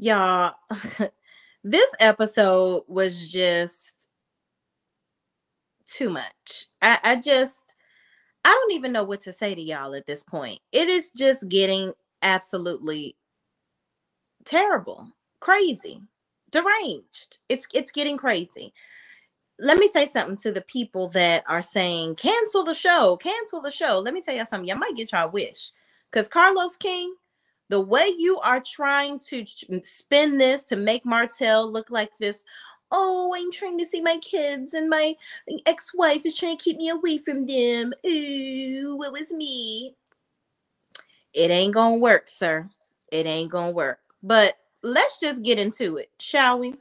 Y'all, this episode was just too much. I don't even know what to say to y'all at this point. It is just getting absolutely terrible, crazy, deranged. It's getting crazy. Let me say something to the people that are saying cancel the show, cancel the show. Let me tell y'all something. Y'all might get y'all wish, because Carlos King, the way you are trying to spin this to make Martel look like this, oh, I'm trying to see my kids and my ex-wife is trying to keep me away from them. Ooh, it was me. It ain't gonna work, sir. It ain't gonna work. But let's just get into it, shall we?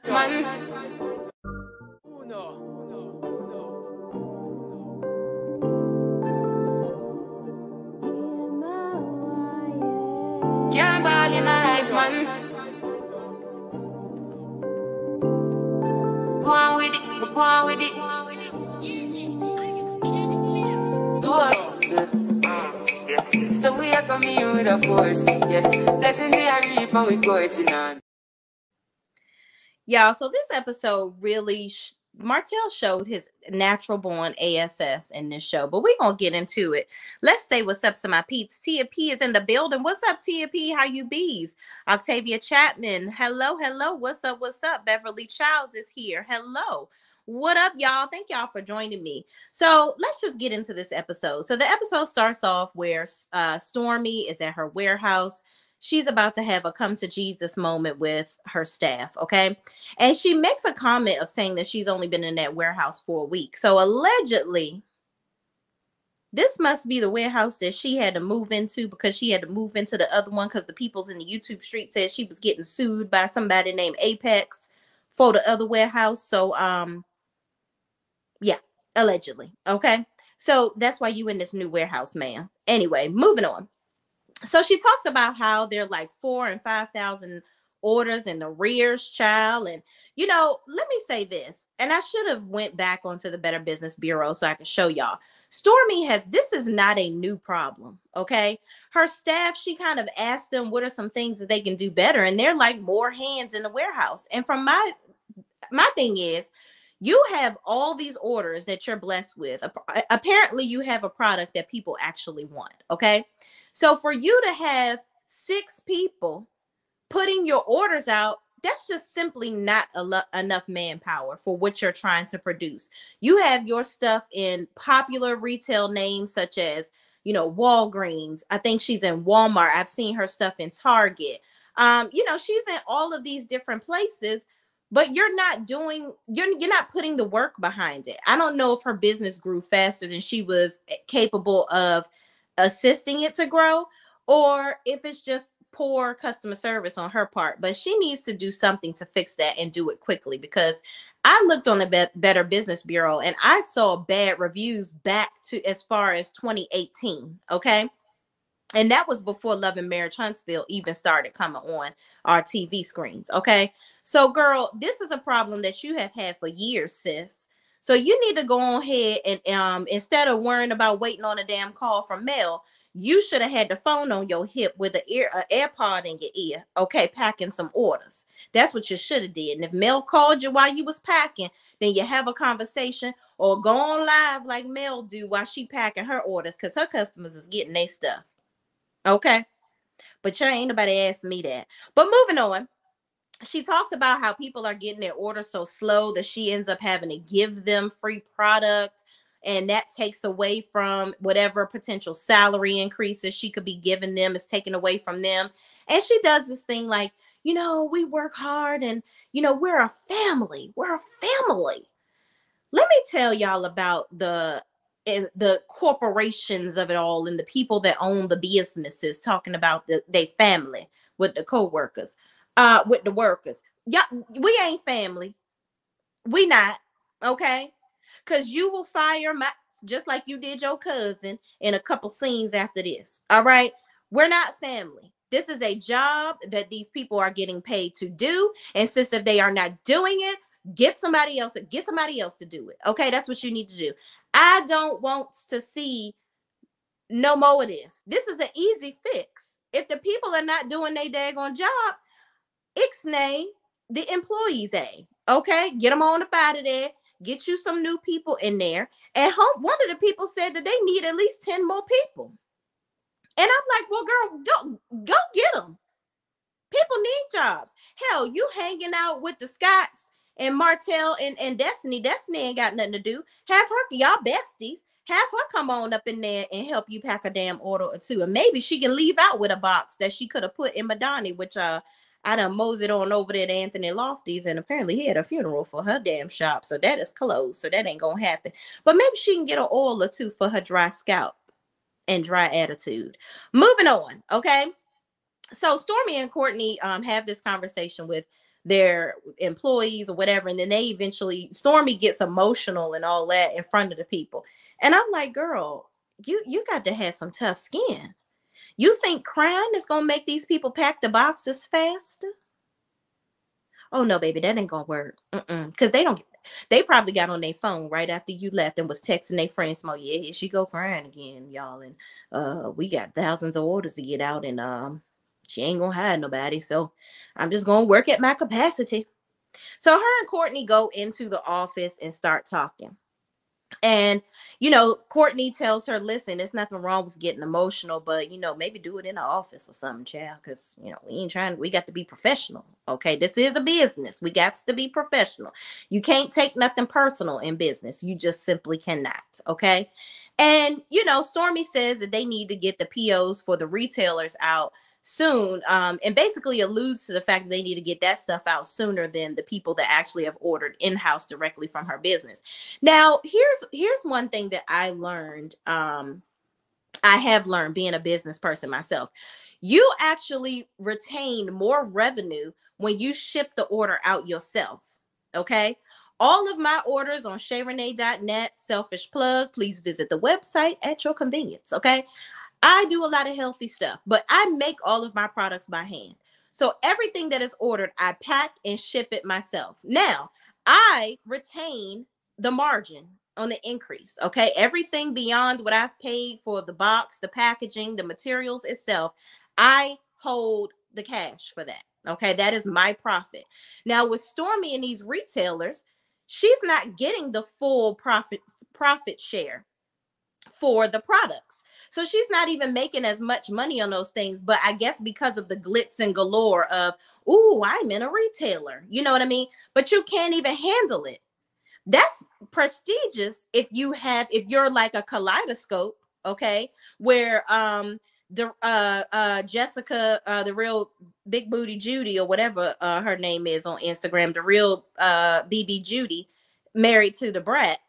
Can't ball in a life, man. Go on with it, go on with it. Do us. So we are coming with a force. Yeah. Blessing the reap and we going on. Y'all, so this episode really Martel showed his natural born ASS in this show, but we're gonna get into it. Let's say what's up to my peeps. Tia P is in the building. What's up, Tia P? How you bees? Octavia Chapman. Hello, hello. What's up? What's up? Beverly Childs is here. Hello. What up, y'all? Thank y'all for joining me. So let's just get into this episode. So the episode starts off where Stormy is at her warehouse. She's about to have a come to Jesus moment with her staff, okay? And she makes a comment of saying that she's only been in that warehouse for a week. So allegedly, this must be the warehouse that she had to move into, because she had to move into the other one because the peoples in the YouTube street said she was getting sued by somebody named Apex for the other warehouse. So, yeah, allegedly, okay? So that's why you in this new warehouse, ma'am. Anyway, moving on. So she talks about how they're like 4,000 and 5,000 orders in the rears, child. And, let me say this, and I should have went back onto the Better Business Bureau so I could show y'all. Stormy this is not a new problem, okay? Her staff, she kind of asked them what are some things that they can do better. And they're like more hands in the warehouse. And from my thing is, you have all these orders that you're blessed with. Apparently, you have a product that people actually want, okay? So for you to have 6 people putting your orders out, that's just simply not enough manpower for what you're trying to produce. You have your stuff in popular retail names such as, Walgreens. I think she's in Walmart. I've seen her stuff in Target. She's in all of these different places, but you're not putting the work behind it. I don't know if her business grew faster than she was capable of assisting it to grow, or if it's just poor customer service on her part. But she needs to do something to fix that and do it quickly, because I looked on the Better Business Bureau and I saw bad reviews back to as far as 2018, okay? And that was before Love and Marriage Huntsville even started coming on our TV screens, okay? So, girl, this is a problem that you have had for years, sis. So you need to go on ahead and instead of worrying about waiting on a damn call from Mel, you should have had the phone on your hip with an AirPod in your ear, okay, packing some orders. That's what you should have did. And if Mel called you while you was packing, then you have a conversation, or go on live like Mel do while she packing her orders, because her customers is getting their stuff. Okay, but you ain't nobody asked me that. But moving on, she talks about how people are getting their orders so slow that she ends up having to give them free product, and that takes away from whatever potential salary increases she could be giving them, is taken away from them. And she does this thing like, we work hard, and we're a family. Let me tell y'all about the corporations of it all, and the people that own the businesses, talking about their family with the co-workers, with the workers. Yeah, we ain't family. We not, okay? Because you will fire my, just like you did your cousin, in a couple scenes after this. All right, we're not family. This is a job that these people are getting paid to do, and since if they are not doing it, get somebody else to do it. Okay, that's what you need to do. I don't want to see no more of this. This is an easy fix. If the people are not doing their daggone job, ixnay the employees a. Okay, get them on up out of there. Get you some new people in there. And one of the people said that they need at least 10 more people. And I'm like, well, girl, go get them. People need jobs. Hell, you hanging out with the Scotts and Martel and Destiny. Destiny ain't got nothing to do. Have her, y'all besties, have her come on up in there and help you pack a damn order or two. And maybe she can leave out with a box that she could have put in Madani, which I done moseyed on over there to Anthony Lofty's, and apparently he had a funeral for her damn shop. So that is closed. So that ain't gonna happen. But maybe she can get an oil or two for her dry scalp and dry attitude. Moving on, okay? So Stormy and Courtney have this conversation with their employees or whatever, and then they eventually, Stormy gets emotional and all that in front of the people. And I'm like, girl, you got to have some tough skin. You think crying is gonna make these people pack the boxes faster? Oh no, baby, that ain't gonna work. Because they probably got on their phone right after you left and was texting their friends, "Oh yeah, here she go crying again, y'all." And we got thousands of orders to get out, and she ain't gonna hide nobody, so I'm just gonna work at my capacity. So her and Courtney go into the office and start talking. And, Courtney tells her, listen, there's nothing wrong with getting emotional, but, maybe do it in the office or something, child, because, we got to be professional. Okay, this is a business. We got to be professional. You can't take nothing personal in business. You just simply cannot. Okay. And, Stormy says that they need to get the POs for the retailers out soon, and basically alludes to the fact that they need to get that stuff out sooner than the people that actually have ordered in-house directly from her business. Now, here's one thing that I learned. I have learned being a business person myself. You actually retain more revenue when you ship the order out yourself. Okay. All of my orders on shayrenee.net, selfish plug, please visit the website at your convenience. Okay. I do a lot of healthy stuff, but I make all of my products by hand. So everything that is ordered, I pack and ship it myself. Now, I retain the margin on the increase. Okay. Everything beyond what I've paid for the box, the packaging, the materials itself, I hold the cash for that. Okay. That is my profit. Now, with Stormy and these retailers, she's not getting the full profit share for the products. So she's not even making as much money on those things. But I guess because of the glitz and galore of, ooh, I'm in a retailer, you know what I mean? But you can't even handle it. That's prestigious if you're like a kaleidoscope, okay, where Jessica, the real Big Booty Judy or whatever her name is on Instagram, the real BB Judy, married to the brat.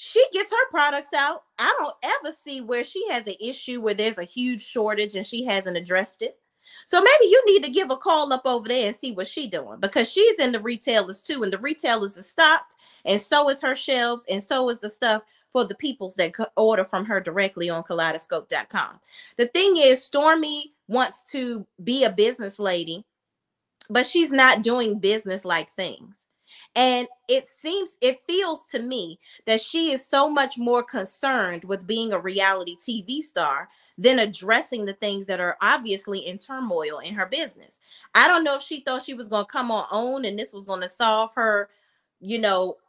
She gets her products out. I don't ever see where she has an issue where there's a huge shortage and she hasn't addressed it. So maybe you need to give a call up over there and see what she's doing, because she's in the retailers too, and the retailers are stocked, and so is her shelves, and so is the stuff for the peoples that order from her directly on kaleidoscope.com. The thing is, Stormy wants to be a business lady, but she's not doing business like things. And it feels to me that she is so much more concerned with being a reality TV star than addressing the things that are obviously in turmoil in her business. I don't know if she thought she was going to come on own and this was going to solve her,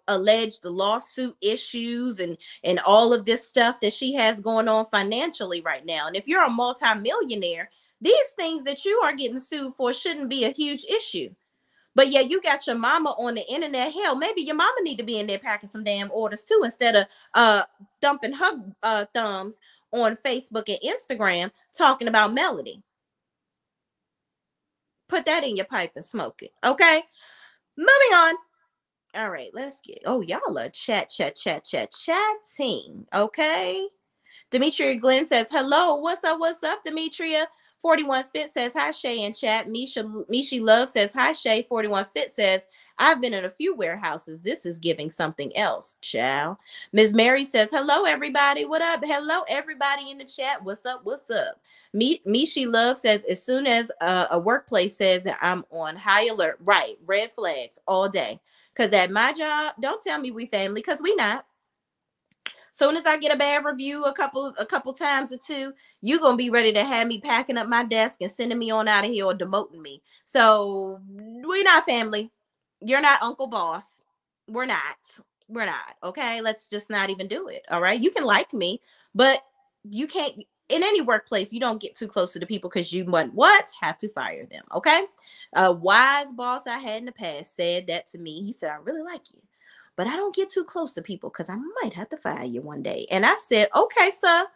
alleged lawsuit issues and all of this stuff that she has going on financially right now. And if you're a multimillionaire, these things that you are getting sued for shouldn't be a huge issue. But yeah, you got your mama on the internet. Hell, maybe your mama need to be in there packing some damn orders too, instead of dumping her thumbs on Facebook and Instagram talking about Melody. Put that in your pipe and smoke it. Okay. Moving on. All right, let's get. Oh, y'all are chatting. Okay. Demetria Glenn says, hello, what's up, Demetria? 41 Fit says, hi, Shay in chat. Mishi Love says, hi, Shay. 41 Fit says, I've been in a few warehouses. This is giving something else, chow. Ms. Mary says, hello, everybody. What up? Hello, everybody in the chat. What's up? Mishi Love says, as soon as a workplace says that I'm on high alert, right, red flags all day. Because at my job, don't tell me we family, because we not. Soon as I get a bad review, a couple times or two, you gonna be ready to have me packing up my desk and sending me on out of here or demoting me. So we're not family. You're not Uncle Boss. We're not. We're not. Okay. Let's just not even do it. All right. You can like me, but you can't in any workplace, you don't get too close to the people because you want what? Have to fire them. Okay. A wise boss I had in the past said that to me. He said, I really like you, but I don't get too close to people because I might have to fire you one day. And I said, okay, sir,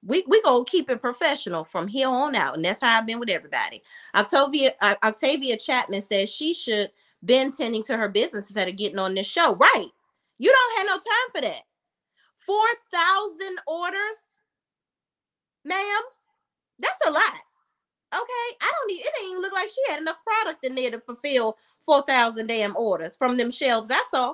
we gonna keep it professional from here on out. And that's how I've been with everybody. Octavia Chapman says she should been tending to her business instead of getting on this show. Right. You don't have no time for that. 4,000 orders, ma'am. That's a lot. Okay. It didn't even look like she had enough product in there to fulfill 4,000 damn orders from them shelves I saw.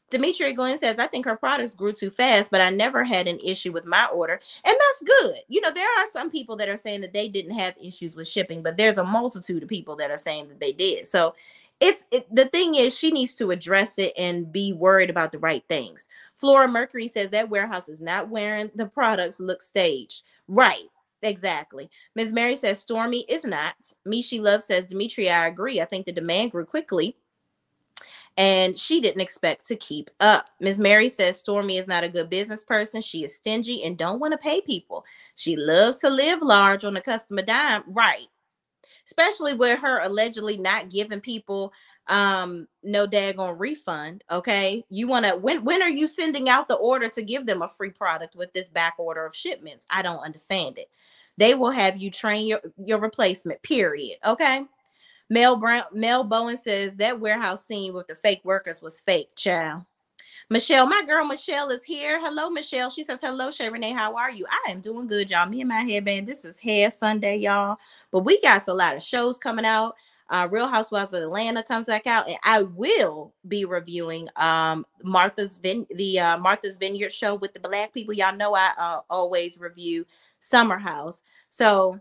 Demetria Glenn says, I think her products grew too fast, but I never had an issue with my order. And that's good. You know, there are some people that are saying that they didn't have issues with shipping, but there's a multitude of people that are saying that they did. So the thing is, she needs to address it and be worried about the right things. Flora Mercury says that warehouse is not wearing the products look staged. Right. Exactly. Ms. Mary says Stormy is not. Mishi Love says, Demetria, I agree. I think the demand grew quickly and she didn't expect to keep up. Ms. Mary says Stormy is not a good business person. She is stingy and don't want to pay people. She loves to live large on the customer dime. Right. Especially with her allegedly not giving people no daggone refund. Okay. You want to, when are you sending out the order to give them a free product with this back order of shipments? I don't understand it. They will have you train your replacement, period. Okay. Mel Bowen says that warehouse scene with the fake workers was fake, child. Michelle, my girl Michelle is here. Hello, Michelle. She says, hello, Shay Renee. How are you? I am doing good, y'all. Me and my headband. This is Hair Sunday, y'all. But we got a lot of shows coming out. Real Housewives of Atlanta comes back out, and I will be reviewing Martha's Vineyard show with the Black people. Y'all know I always review Summer House. So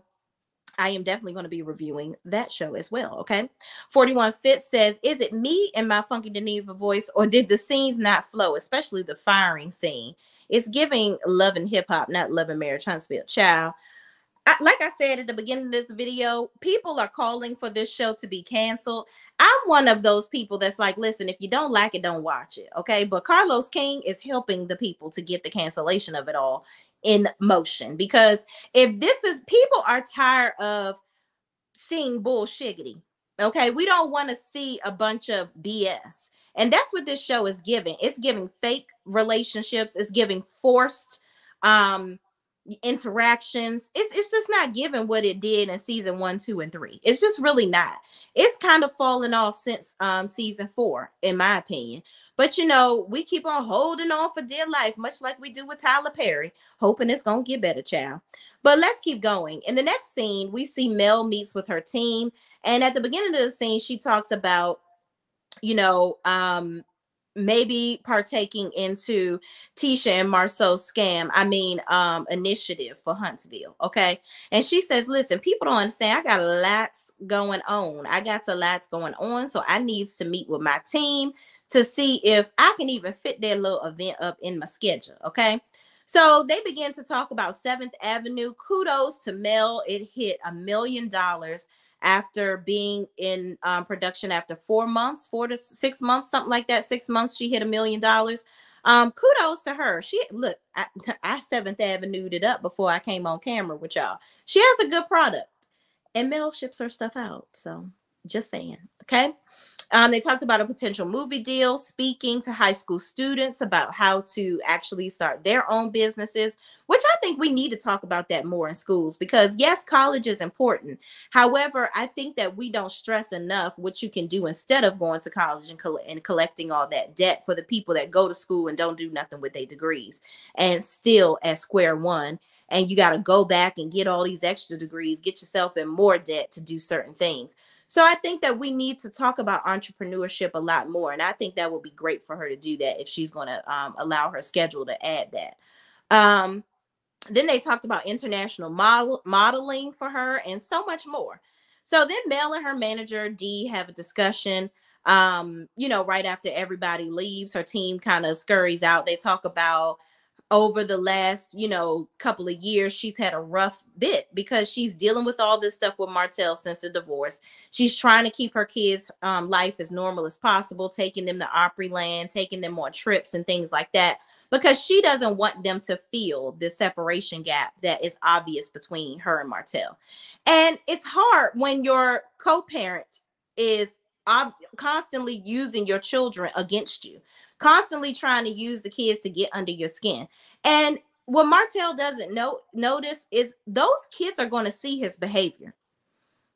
I am definitely going to be reviewing that show as well. Okay. 41 Fit says, is it me and my Funky Geneva voice, or did the scenes not flow, especially the firing scene? It's giving Love and Hip Hop, not Love and Marriage Huntsville. Child. Like I said at the beginning of this video, people are calling for this show to be canceled. I'm one of those people that's like, listen, if you don't like it, don't watch it. Okay. But Carlos King is helping the people to get the cancellation of it all in motion, because if this is, people are tired of seeing bullshiggity. Okay. We don't want to see a bunch of BS. And that's what this show is giving. It's giving fake relationships. It's giving forced, interactions. It's just not giving what it did in season 1, 2, and 3. It's just really not. It's kind of fallen off since season 4, in my opinion. But you know, we keep on holding on for dear life, much like we do with Tyler Perry, hoping it's gonna get better, child. But let's keep going. In the next scene, we see Mel meets with her team, and at the beginning of the scene, she talks about, you know, maybe partaking into Tisha and Marsau's initiative for Huntsville. Okay. And she says, listen, people don't understand. I got lots going on. So I needs to meet with my team to see if I can even fit their little event up in my schedule. Okay. So they began to talk about 7th Avenue. Kudos to Mel. It hit $1 million after being in production after 4 months, 4 to 6 months, something like that. 6 months, she hit $1 million. Kudos to her. I 7th Avenue'd it up before I came on camera with y'all. She has a good product, and Mel ships her stuff out. So just saying. Okay. They talked about a potential movie deal, speaking to high school students about how to actually start their own businesses, which I think we need to talk about that more in schools, because yes, college is important. However, I think that we don't stress enough what you can do instead of going to college and collecting all that debt for the people that go to school and don't do nothing with their degrees and still at square one. And you got to go back and get all these extra degrees, get yourself in more debt to do certain things. So I think that we need to talk about entrepreneurship a lot more. And I think that would be great for her to do that if she's going to allow her schedule to add that. Then they talked about international modeling for her and so much more. So then Mel and her manager, Dee, have a discussion. Right after everybody leaves, her team kind of scurries out. They talk about over the last, couple of years, she's had a rough bit because she's dealing with all this stuff with Martel since the divorce. She's trying to keep her kids' life as normal as possible, taking them to Opryland, taking them on trips and things like that, because she doesn't want them to feel the separation gap that is obvious between her and Martel. And it's hard when your co-parent is constantly using your children against you, constantly trying to use the kids to get under your skin. And what Martel doesn't notice is those kids are going to see his behavior.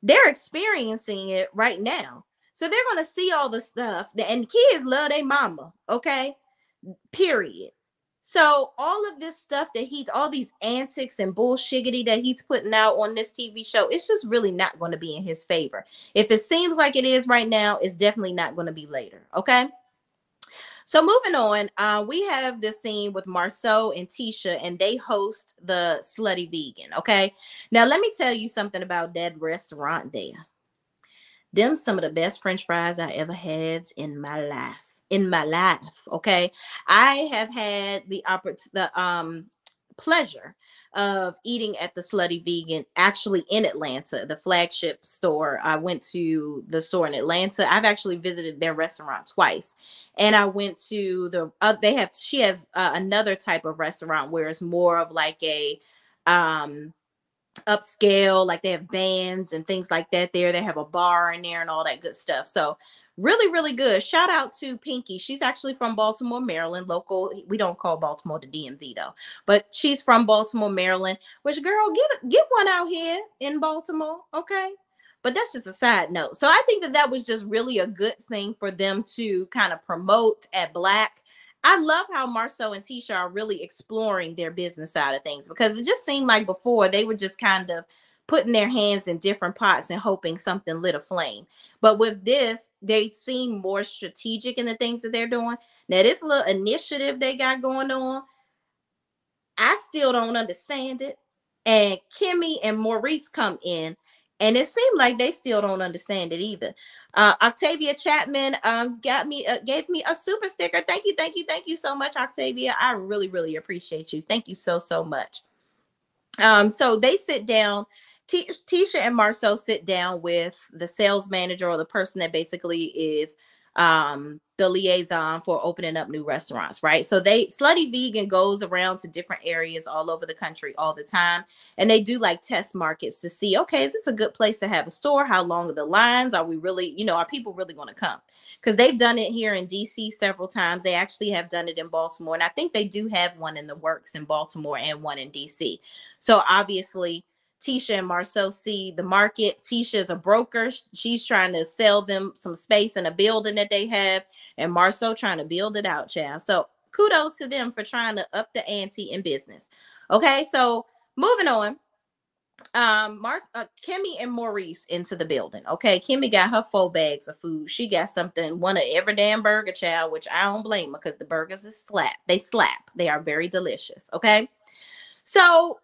They're experiencing it right now. So they're going to see all the stuff and kids love their mama. Okay. Period. So all of this stuff that all these antics and bullshiggity that he's putting out on this TV show, it's just really not going to be in his favor. If it seems like it is right now, it's definitely not going to be later. Okay. So moving on, we have this scene with Marsau and Tisha, and they host the Slutty Vegan. Okay. Now let me tell you something about that restaurant there. Them some of the best French fries I ever had in my life. Okay. I have had the pleasure of eating at the Slutty Vegan actually in Atlanta, the flagship store. I went to the store in Atlanta. I've actually visited their restaurant twice, and I went to she has another type of restaurant where it's more of like a upscale, like they have bands and things like that there. They have a bar in there and all that good stuff. So really, really good. Shout out to Pinky. She's actually from Baltimore, Maryland, local. We don't call Baltimore the DMV though, but she's from Baltimore, Maryland, which girl, get one out here in Baltimore. Okay. But that's just a side note. So I think that was just really a good thing for them to kind of promote at Black. I love how Marsau and Tisha are really exploring their business side of things, because it just seemed like before they were just kind of putting their hands in different pots and hoping something lit a flame. But with this, they seem more strategic in the things that they're doing. Now, this little initiative they got going on, I still don't understand it. And Kimmy and Maurice come in, and it seemed like they still don't understand it either. Octavia Chapman gave me a super sticker. Thank you so much, Octavia. I really, really appreciate you. Thank you so much. So they sit down. Tisha and Marsau sit down with the sales manager, or the person that basically is the liaison for opening up new restaurants, right? So Slutty Vegan goes around to different areas all over the country all the time, and they do like test markets to see, okay, is this a good place to have a store? How long are the lines? Are we really, are people really going to come? Because they've done it here in DC several times. They actually have done it in Baltimore, and I think they do have one in the works in Baltimore and one in DC. So obviously Tisha and Marsau see the market. Tisha is a broker. She's trying to sell them some space in a building that they have, and Marsau trying to build it out, child. So kudos to them for trying to up the ante in business. Okay, so moving on. Kimmy and Maurice into the building. Okay, Kimmy got her 4 bags of food. She got one of every damn burger, child, which I don't blame her, because the burgers is slap. They are very delicious. Okay. So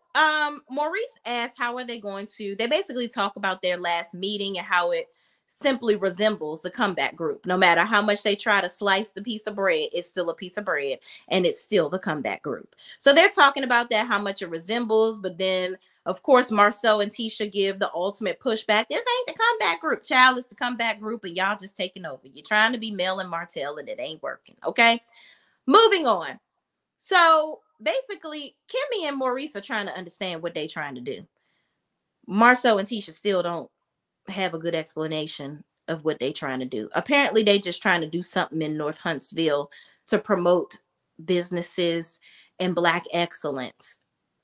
Maurice asked, how are they going to, they basically talk about their last meeting and how it simply resembles the comeback group. No matter how much they try to slice the piece of bread, it's still a piece of bread, and it's still the comeback group. So they're talking about that, how much it resembles. But then, of course, Marsau and Tisha give the ultimate pushback. This ain't the comeback group, child. It's the comeback group, and y'all just taking over. You're trying to be Mel and Martel, and it ain't working. Okay, moving on. So basically, Kimmy and Maurice are trying to understand what they're trying to do. Marsau and Tisha still don't have a good explanation of what they're trying to do. Apparently, they're just trying to do something in North Huntsville to promote businesses and Black excellence.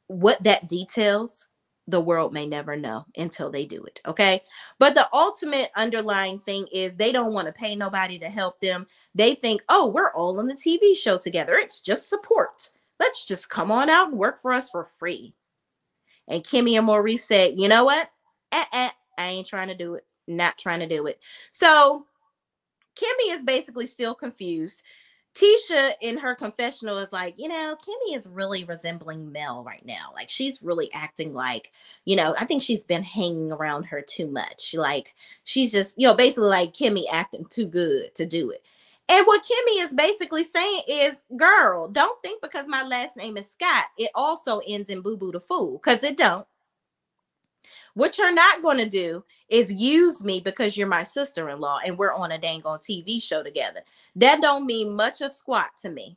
What that details, the world may never know until they do it. Okay. But the ultimate underlying thing is they don't want to pay nobody to help them. They think, oh, we're all on the TV show together. It's just support. Let's just come on out and work for us for free. And Kimmy and Maurice said, you know what? I ain't trying to do it. Not trying to do it. So Kimmy is basically still confused. Tisha in her confessional is like, Kimmy is really resembling Mel right now. Like, she's really acting like, I think she's been hanging around her too much. Like, she's just, basically like Kimmy acting too good to do it. And what Kimmy is basically saying is, girl, don't think because my last name is Scott, it also ends in boo boo the fool, because it don't. What you're not going to do is use me because you're my sister-in-law and we're on a dang on TV show together. That don't mean much of squat to me.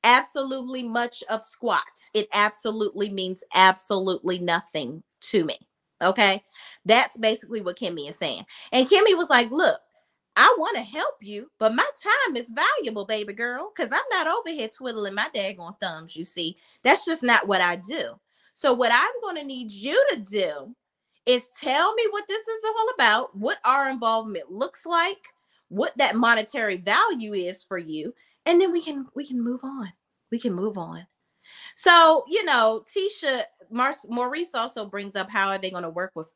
Absolutely much of squat. It absolutely means absolutely nothing to me. Okay? That's basically what Kimmy is saying. And Kimmy was like, look, I want to help you, but my time is valuable, baby girl, because I'm not over here twiddling my daggone thumbs, you see. That's just not what I do. So what I'm going to need you to do is tell me what this is all about, what our involvement looks like, what that monetary value is for you, and then we can move on. We can move on. So, Tisha, Maurice also brings up how are they going to work with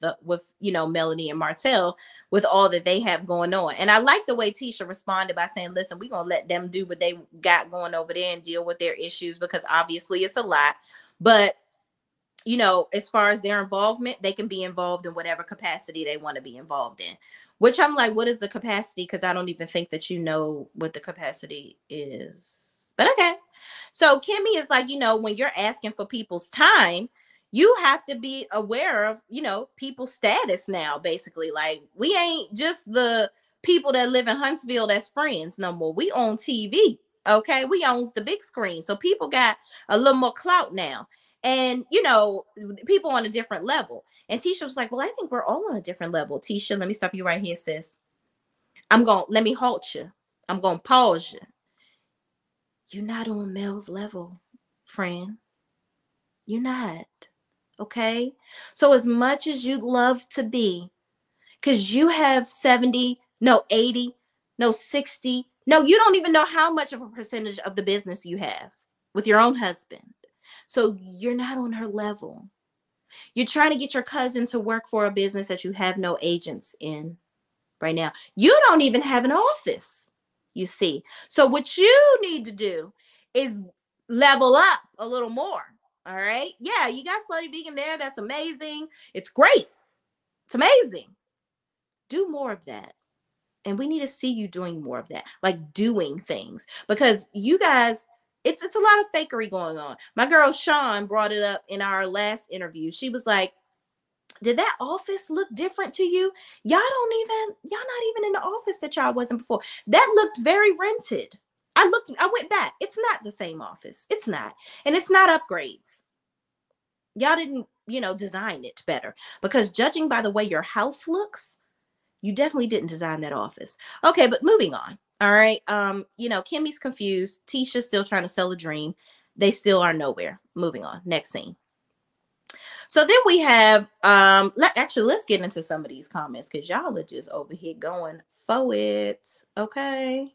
Melanie and Martel with all that they have going on. And I like the way Tisha responded by saying, listen, we're going to let them do what they got going over there and deal with their issues, because obviously it's a lot. But as far as their involvement, they can be involved in whatever capacity they want to be involved in, which I'm like, what is the capacity? Because I don't even think that you know what the capacity is. But okay. So Kimmy is like, when you're asking for people's time, you have to be aware of, people's status now, basically. Like, we ain't just the people that live in Huntsville that's friends no more. We on TV. Okay. We owns the big screen. So people got a little more clout now. And, people on a different level. And Tisha was like, well, I think we're all on a different level. Tisha, let me stop you right here, sis. Let me halt you. I'm going to pause you. You're not on Mel's level, friend. You're not. Okay? So as much as you'd love to be, because you have 70, no, 80, no, 60, no, you don't even know how much of a percentage of the business you have with your own husband. So you're not on her level. You're trying to get your cousin to work for a business that you have no agents in right now. You don't even have an office, you see. So what you need to do is level up a little more. All right. Yeah, you got Slutty Vegan there. That's amazing. It's great. It's amazing. Do more of that. And we need to see you doing more of that, like doing things, because you guys, it's a lot of fakery going on. My girl Sean brought it up in our last interview. She was like, did that office look different to you? Y'all not even in the office that y'all wasn't before. That looked very rented. I went back. It's not the same office. It's not. And it's not upgrades. Y'all didn't, design it better, because judging by the way your house looks, you definitely didn't design that office. Okay, but moving on. All right. Kimmy's confused. Tisha's still trying to sell a dream. They still are nowhere. Moving on. Next scene. So then we have let's get into some of these comments, because y'all are just over here going for it. Okay.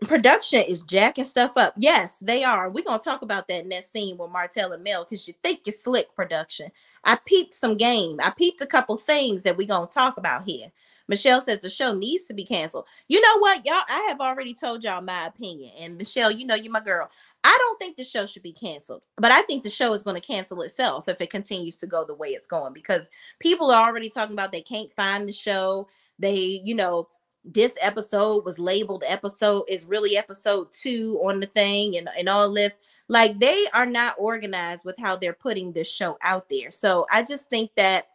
Production is jacking stuff up. Yes, they are. We're going to talk about that in that scene with Martel and Mel, because you think you're slick, production. I peeped some game. I peeped a couple things that we're going to talk about here. Michelle says the show needs to be canceled. You know what, y'all? I have already told y'all my opinion. And Michelle, you're my girl. I don't think the show should be canceled, but I think the show is going to cancel itself if it continues to go the way it's going, because people are already talking about they can't find the show. They, this episode was labeled is really episode 2 on the thing, and all this. Like, they are not organized with how they're putting this show out there. So I just think that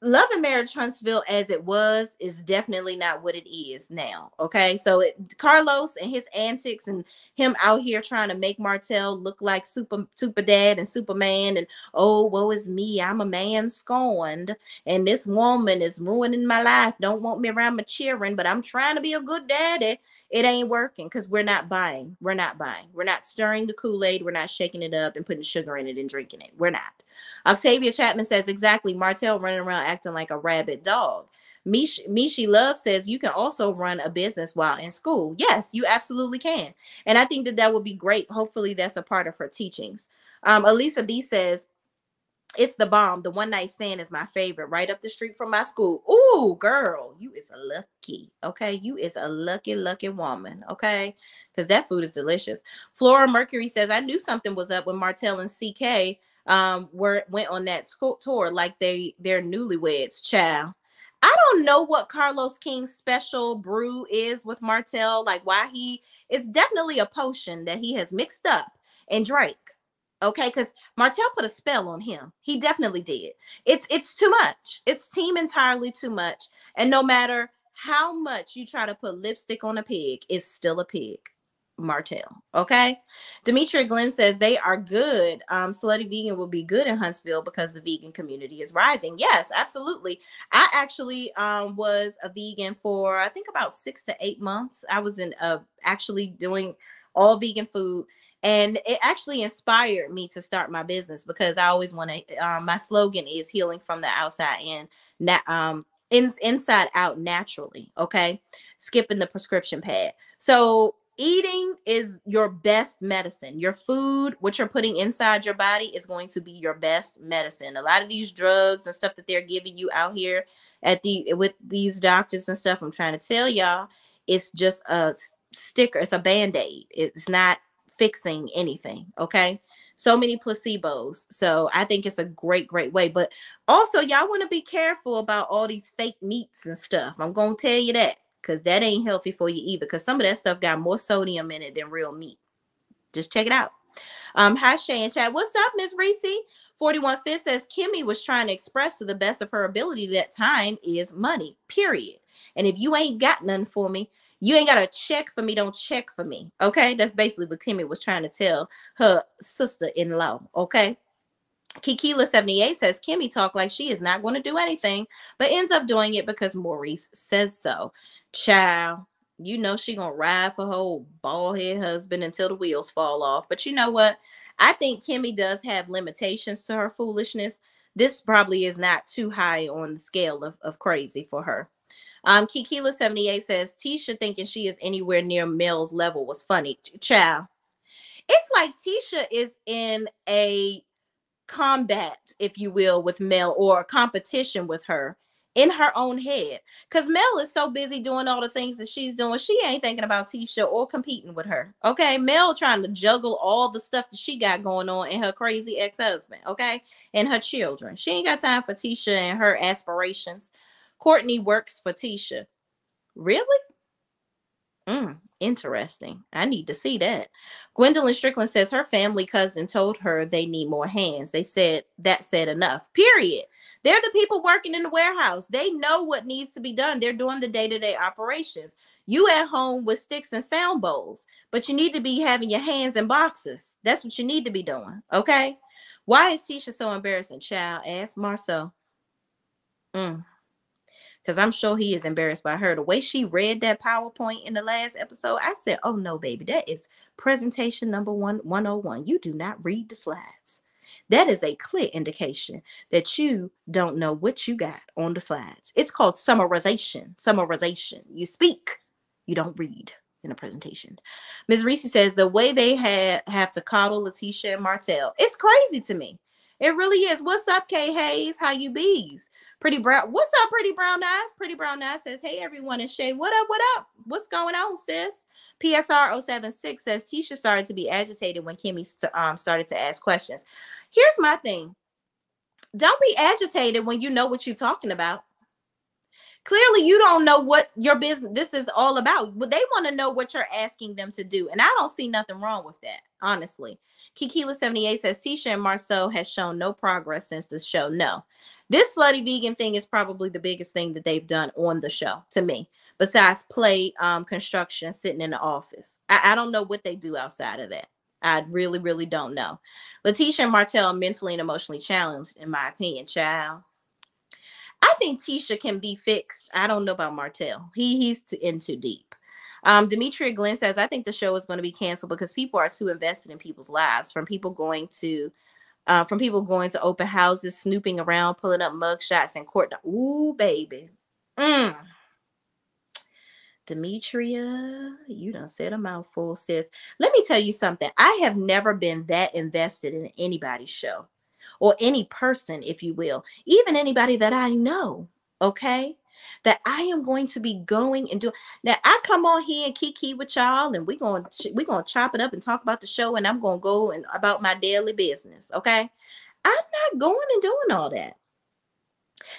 Love and Marriage Huntsville as it was is definitely not what it is now. Okay. So Carlos and his antics and him out here trying to make Martel look like super dad and Superman, and woe is me, I'm a man scorned, and this woman is ruining my life, don't want me around my children, but I'm trying to be a good daddy. It ain't working, because we're not buying. We're not stirring the Kool-Aid. We're not shaking it up and putting sugar in it and drinking it. We're not. Octavia Chapman says, exactly, Martel running around acting like a rabid dog. Mishi Love says, you can also run a business while in school. Yes, you absolutely can. And I think that would be great. Hopefully that's a part of her teachings. Elisa B says, it's the bomb. The one night stand is my favorite, right up the street from my school. Ooh, girl, you is a lucky. Okay, you is a lucky woman. Okay, because that food is delicious. Flora Mercury says, I knew something was up when Martel and CK went on that tour, like they're newlyweds, child. I don't know what Carlos King's special brew is with Martel, like why it's definitely a potion that he has mixed up and drank. Okay, because Martel put a spell on him. He definitely did. It's too much. It's team entirely too much. And no matter how much you try to put lipstick on a pig, it's still a pig. Martel. Okay. Demetria Glenn says they are good. Slutty Vegan will be good in Huntsville because the vegan community is rising. Yes, absolutely. I actually was a vegan for I think about 6 to 8 months. I was in actually doing all vegan food. And it actually inspired me to start my business because I always want to. My slogan is healing from the outside in, inside out naturally. Okay, skipping the prescription pad. So eating is your best medicine. Your food, what you're putting inside your body, is going to be your best medicine. A lot of these drugs and stuff that they're giving you out here with these doctors and stuff, I'm trying to tell y'all, it's just a sticker. It's a band-aid. It's not fixing anything. Okay, so many placebos. So I think it's a great way. But also, y'all want to be careful about all these fake meats and stuff. I'm gonna tell you that, because that ain't healthy for you either, because some of that stuff got more sodium in it than real meat. Just check it out. Hi, Shay and Chad. What's up, Miss Reese? 41 Fifth says Kimmy was trying to express to the best of her ability that time is money, period. And if you ain't got nothing for me, you ain't got a check for me, don't check for me. Okay, that's basically what Kimmy was trying to tell her sister-in-law. Okay. Kikila78 says Kimmy talk like she is not going to do anything, but ends up doing it because Maurice says so. Child, you know she gonna ride for her old bald head husband until the wheels fall off. But you know what? I think Kimmy does have limitations to her foolishness. This probably is not too high on the scale of crazy for her. Kikila78 says Tisha thinking she is anywhere near Mel's level was funny. Child, it's like Tisha is in a combat, if you will, with Mel, or a competition with her in her own head. Because Mel is so busy doing all the things that she's doing, she ain't thinking about Tisha or competing with her. Okay, Mel trying to juggle all the stuff that she got going on and her crazy ex-husband, okay, and her children. She ain't got time for Tisha and her aspirations. Courtney works for Tisha. Really? Interesting. I need to see that. Gwendolyn Strickland says her family cousin told her they need more hands. They said enough. Period. They're the people working in the warehouse. They know what needs to be done. They're doing the day-to-day operations. You at home with sticks and sound bowls, but you need to be having your hands in boxes. That's what you need to be doing. Okay. Why is Tisha so embarrassing? Child, ask Marsau. Because I'm sure he is embarrassed by her. The way she read that PowerPoint in the last episode, I said, oh no, baby, that is presentation number 101. You do not read the slides. That is a clear indication that you don't know what you got on the slides. It's called summarization. Summarization. You speak, you don't read in a presentation. Ms. Reese says the way they have to coddle Letitia and Martel, it's crazy to me. It really is. What's up, Kay Hayes? How you bees? Pretty Brown. What's up, Pretty Brown Eyes? Pretty Brown Eyes says, hey, everyone. And Shay, what up? What up? What's going on, sis? PSR 076 says, Tisha started to be agitated when Kimmy started to ask questions. Here's my thing. Don't be agitated when you know what you're talking about. Clearly, you don't know what your business this is all about, but they want to know what you're asking them to do. And I don't see nothing wrong with that, honestly. Kikila78 says, Tisha and Marsau has shown no progress since the show. No, this Slutty Vegan thing is probably the biggest thing that they've done on the show to me, besides play construction, sitting in the office. I don't know what they do outside of that. I really, really don't know. Letitia and Martel are mentally and emotionally challenged, in my opinion, child. I think Tisha can be fixed. I don't know about Martel. He's in too deep. Demetria Glenn says, I think the show is going to be canceled because people are too invested in people's lives. From people going to open houses, snooping around, pulling up mug shots and court. Ooh, baby. Demetria, you done said a mouthful, sis. Let me tell you something. I have never been that invested in anybody's show. Or any person, if you will, even anybody that I know, okay, that I am going to be going and doing. Now, I come on here and kiki with y'all, and we're gonna chop it up and talk about the show, and I'm gonna go and about my daily business, okay? I'm not going and doing all that.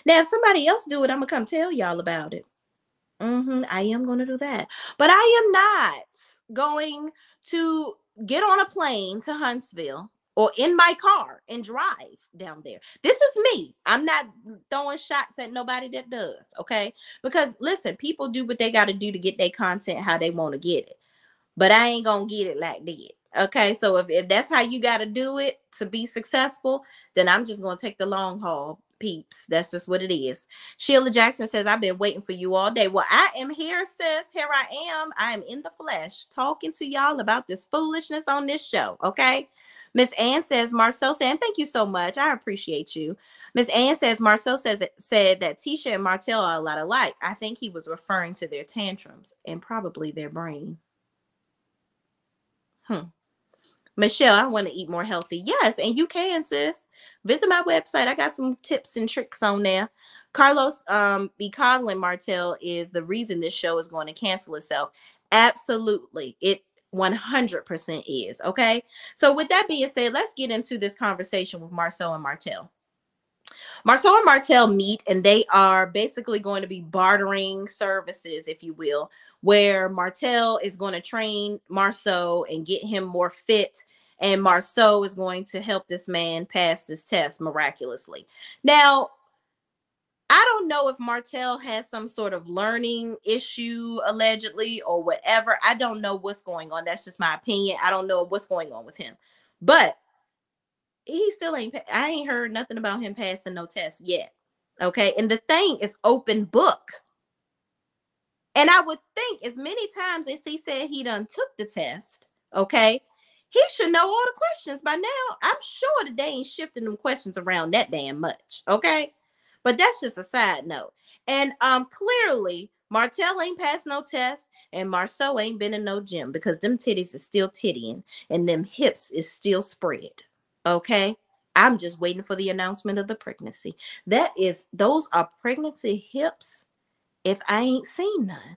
Now, if somebody else do it, I'm gonna come tell y'all about it. I am going to do that. But I am not going to get on a plane to Huntsville or in my car and drive down there. This is me. I'm not throwing shots at nobody that does, okay? Because listen, people do what they got to do to get their content how they want to get it. But I ain't going to get it like that. Okay, so if that's how you got to do it to be successful, then I'm just going to take the long haul, peeps. That's just what it is. Sheila Jackson says, I've been waiting for you all day. Well, I am here, sis. Here I am. I am in the flesh talking to y'all about this foolishness on this show. Okay. Miss Ann says, Marcel saying, thank you so much. I appreciate you. Miss Ann says, Marcel said that Tisha and Martel are a lot alike. I think he was referring to their tantrums and probably their brain. Michelle, I want to eat more healthy. Yes, and you can, sis. Visit my website. I got some tips and tricks on there. Carlos be coddling Martel is the reason this show is going to cancel itself. Absolutely. It 100% is. Okay. So with that being said, let's get into this conversation with Marcel and Martel. Marcel and Martel meet, and they are basically going to be bartering services, if you will, where Martel is going to train Marceau and get him more fit, and Marceau is going to help this man pass this test miraculously. Now, I don't know if Martel has some sort of learning issue, allegedly, or whatever. I don't know what's going on. That's just my opinion. I don't know what's going on with him. But he still ain't, I ain't heard nothing about him passing no test yet. Okay. And the thing is open book. And I would think as many times as he said he done took the test, okay, he should know all the questions by now. I'm sure that they ain't shifting them questions around that damn much. Okay. But that's just a side note. And clearly Martel ain't passed no test and Marceau ain't been in no gym because them titties is still tittying and them hips is still spread. Okay. I'm just waiting for the announcement of the pregnancy. Those are pregnancy hips if I ain't seen none.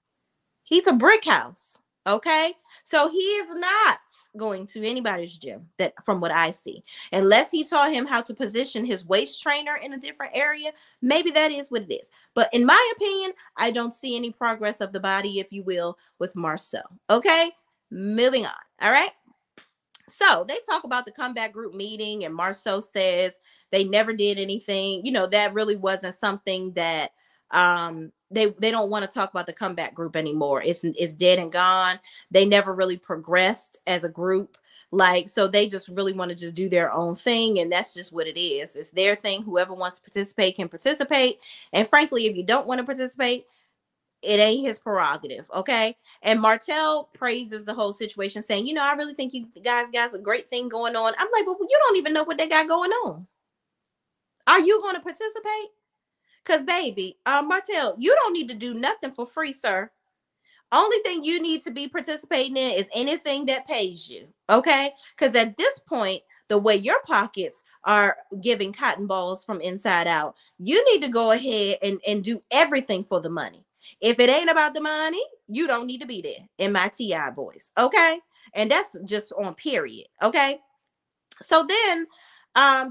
He's a brick house. Okay. So he is not going to anybody's gym that from what I see, unless he taught him how to position his waist trainer in a different area. Maybe that is what it is. But in my opinion, I don't see any progress of the body, if you will, with Marceau. Okay. Moving on. All right. So they talk about the comeback group meeting, and Marceau says they never did anything. You know, that really wasn't something that they don't want to talk about the comeback group anymore. It's dead and gone. They never really progressed as a group. Like, so they just really want to just do their own thing, and that's just what it is. It's their thing. Whoever wants to participate can participate. And frankly, if you don't want to participate, it ain't his prerogative, okay? And Martel praises the whole situation, saying, you know, I really think you guys got a great thing going on. I'm like, well, you don't even know what they got going on. Are you going to participate? Because, baby, Martel, you don't need to do nothing for free, sir. Only thing you need to be participating in is anything that pays you, okay? Because at this point, the way your pockets are giving cotton balls from inside out, you need to go ahead and do everything for the money. If it ain't about the money, you don't need to be there, in my TI voice, okay? And that's just on period, okay? So then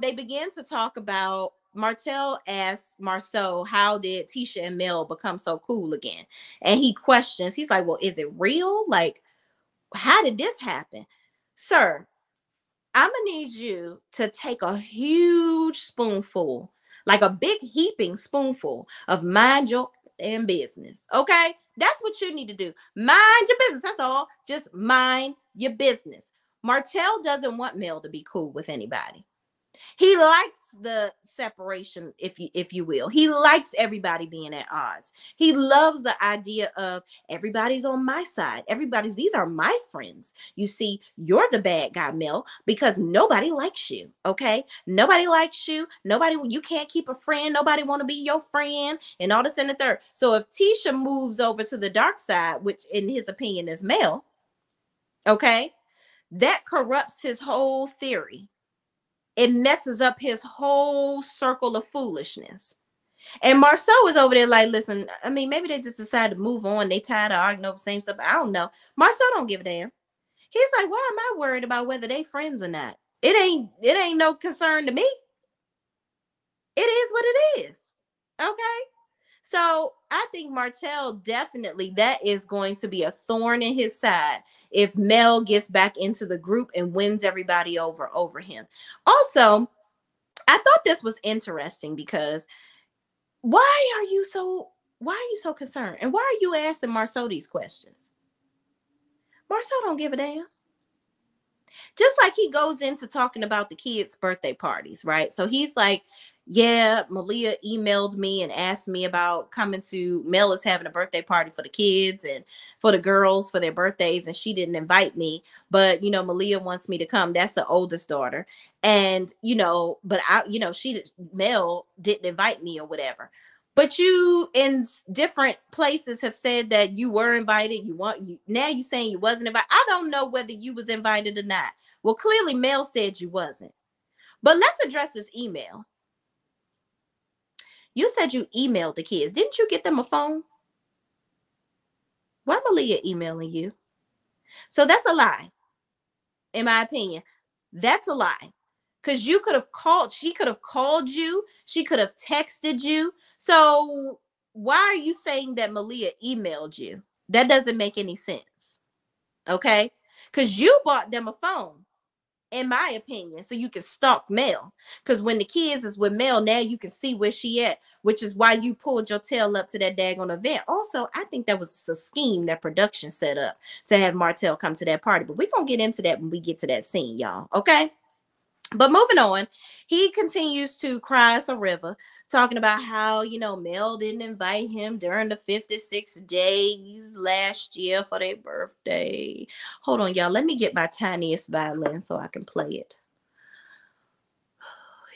they begin to talk about, Martel asks Marceau, how did Tisha and Mel become so cool again? And he questions, he's like, well, is it real? Like, how did this happen? Sir, I'm gonna need you to take a huge spoonful, like a big heaping spoonful of mind your damn business. Okay, that's what you need to do. Mind your business. That's all. Just mind your business. Martel doesn't want Mel to be cool with anybody. He likes the separation, if you will. He likes everybody being at odds. He loves the idea of everybody's on my side. These are my friends. You see, you're the bad guy, Mel, because nobody likes you. Okay, nobody likes you. You can't keep a friend. Nobody want to be your friend, and all this and the third. So if Tisha moves over to the dark side, which in his opinion is Mel, okay, that corrupts his whole theory. It messes up his whole circle of foolishness. And Marceau is over there like, listen, I mean, maybe they just decided to move on. They tired of arguing over the same stuff. I don't know. Marceau don't give a damn. He's like, why am I worried about whether they friends or not? It ain't no concern to me. It is what it is. Okay. So I think Martel definitely, that is going to be a thorn in his side if Mel gets back into the group and wins everybody over him. Also, I thought this was interesting because why are you so concerned? And why are you asking Marsau these questions? Marsau don't give a damn. Just like he goes into talking about the kids' birthday parties, right? So he's like, yeah, Malia emailed me and asked me about coming to Mel is having a birthday party for the kids and for the girls for their birthdays, and she didn't invite me. But Malia wants me to come. That's the oldest daughter. And but she Mel didn't invite me or whatever. But you in different places have said that you were invited. Now you saying you wasn't invited. I don't know whether you was invited or not. Well, clearly Mel said you wasn't. But let's address this email. You said you emailed the kids. Didn't you get them a phone? Why Malia emailing you? So that's a lie, in my opinion. That's a lie. Because you could have called, she could have called you, she could have texted you. So why are you saying that Malia emailed you? That doesn't make any sense. Okay? Because you bought them a phone, in my opinion, so you can stalk Mel. Because when the kids is with Mel, now you can see where she at, which is why you pulled your tail up to that daggone event. Also, I think that was a scheme that production set up to have Martel come to that party. But we're going to get into that when we get to that scene, y'all. Okay? But moving on, he continues to cry us a river, talking about how, Mel didn't invite him during the 56 days last year for their birthday. Hold on, y'all. Let me get my tiniest violin so I can play it.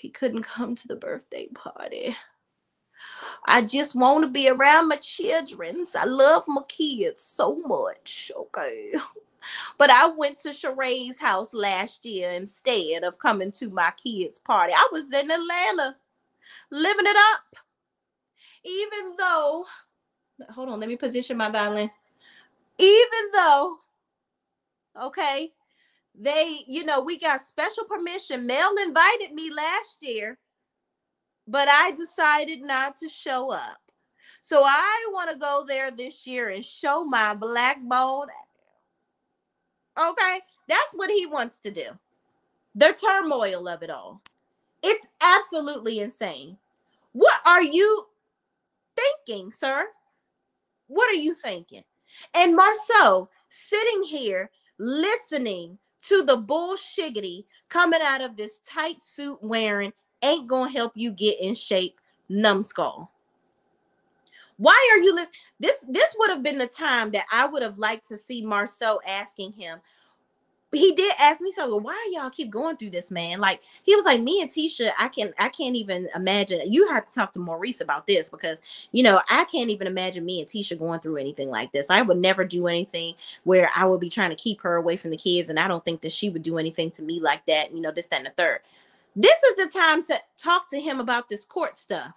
He couldn't come to the birthday party. I just want to be around my children. I love my kids so much. Okay. But I went to Sheree's house last year instead of coming to my kids' party. I was in Atlanta living it up. Even though, hold on, let me position my violin. Even though, okay, we got special permission. Mel invited me last year, but I decided not to show up. So I want to go there this year and show my blackballed. Okay, that's what he wants to do. The turmoil of it all. It's absolutely insane. What are you thinking, sir? What are you thinking? And Marsau sitting here listening to the bullshiggity coming out of this tight suit wearing ain't gonna help you get in shape, numbskull. Why are you listening? This would have been the time that I would have liked to see Marsau asking him. He did ask me, so well, why y'all keep going through this, man? Like, he was like, me and Tisha, I can't even imagine. You have to talk to Maurice about this because I can't even imagine me and Tisha going through anything like this. I would never do anything where I would be trying to keep her away from the kids, and I don't think that she would do anything to me like that. This, that, and the third. This is the time to talk to him about this court stuff.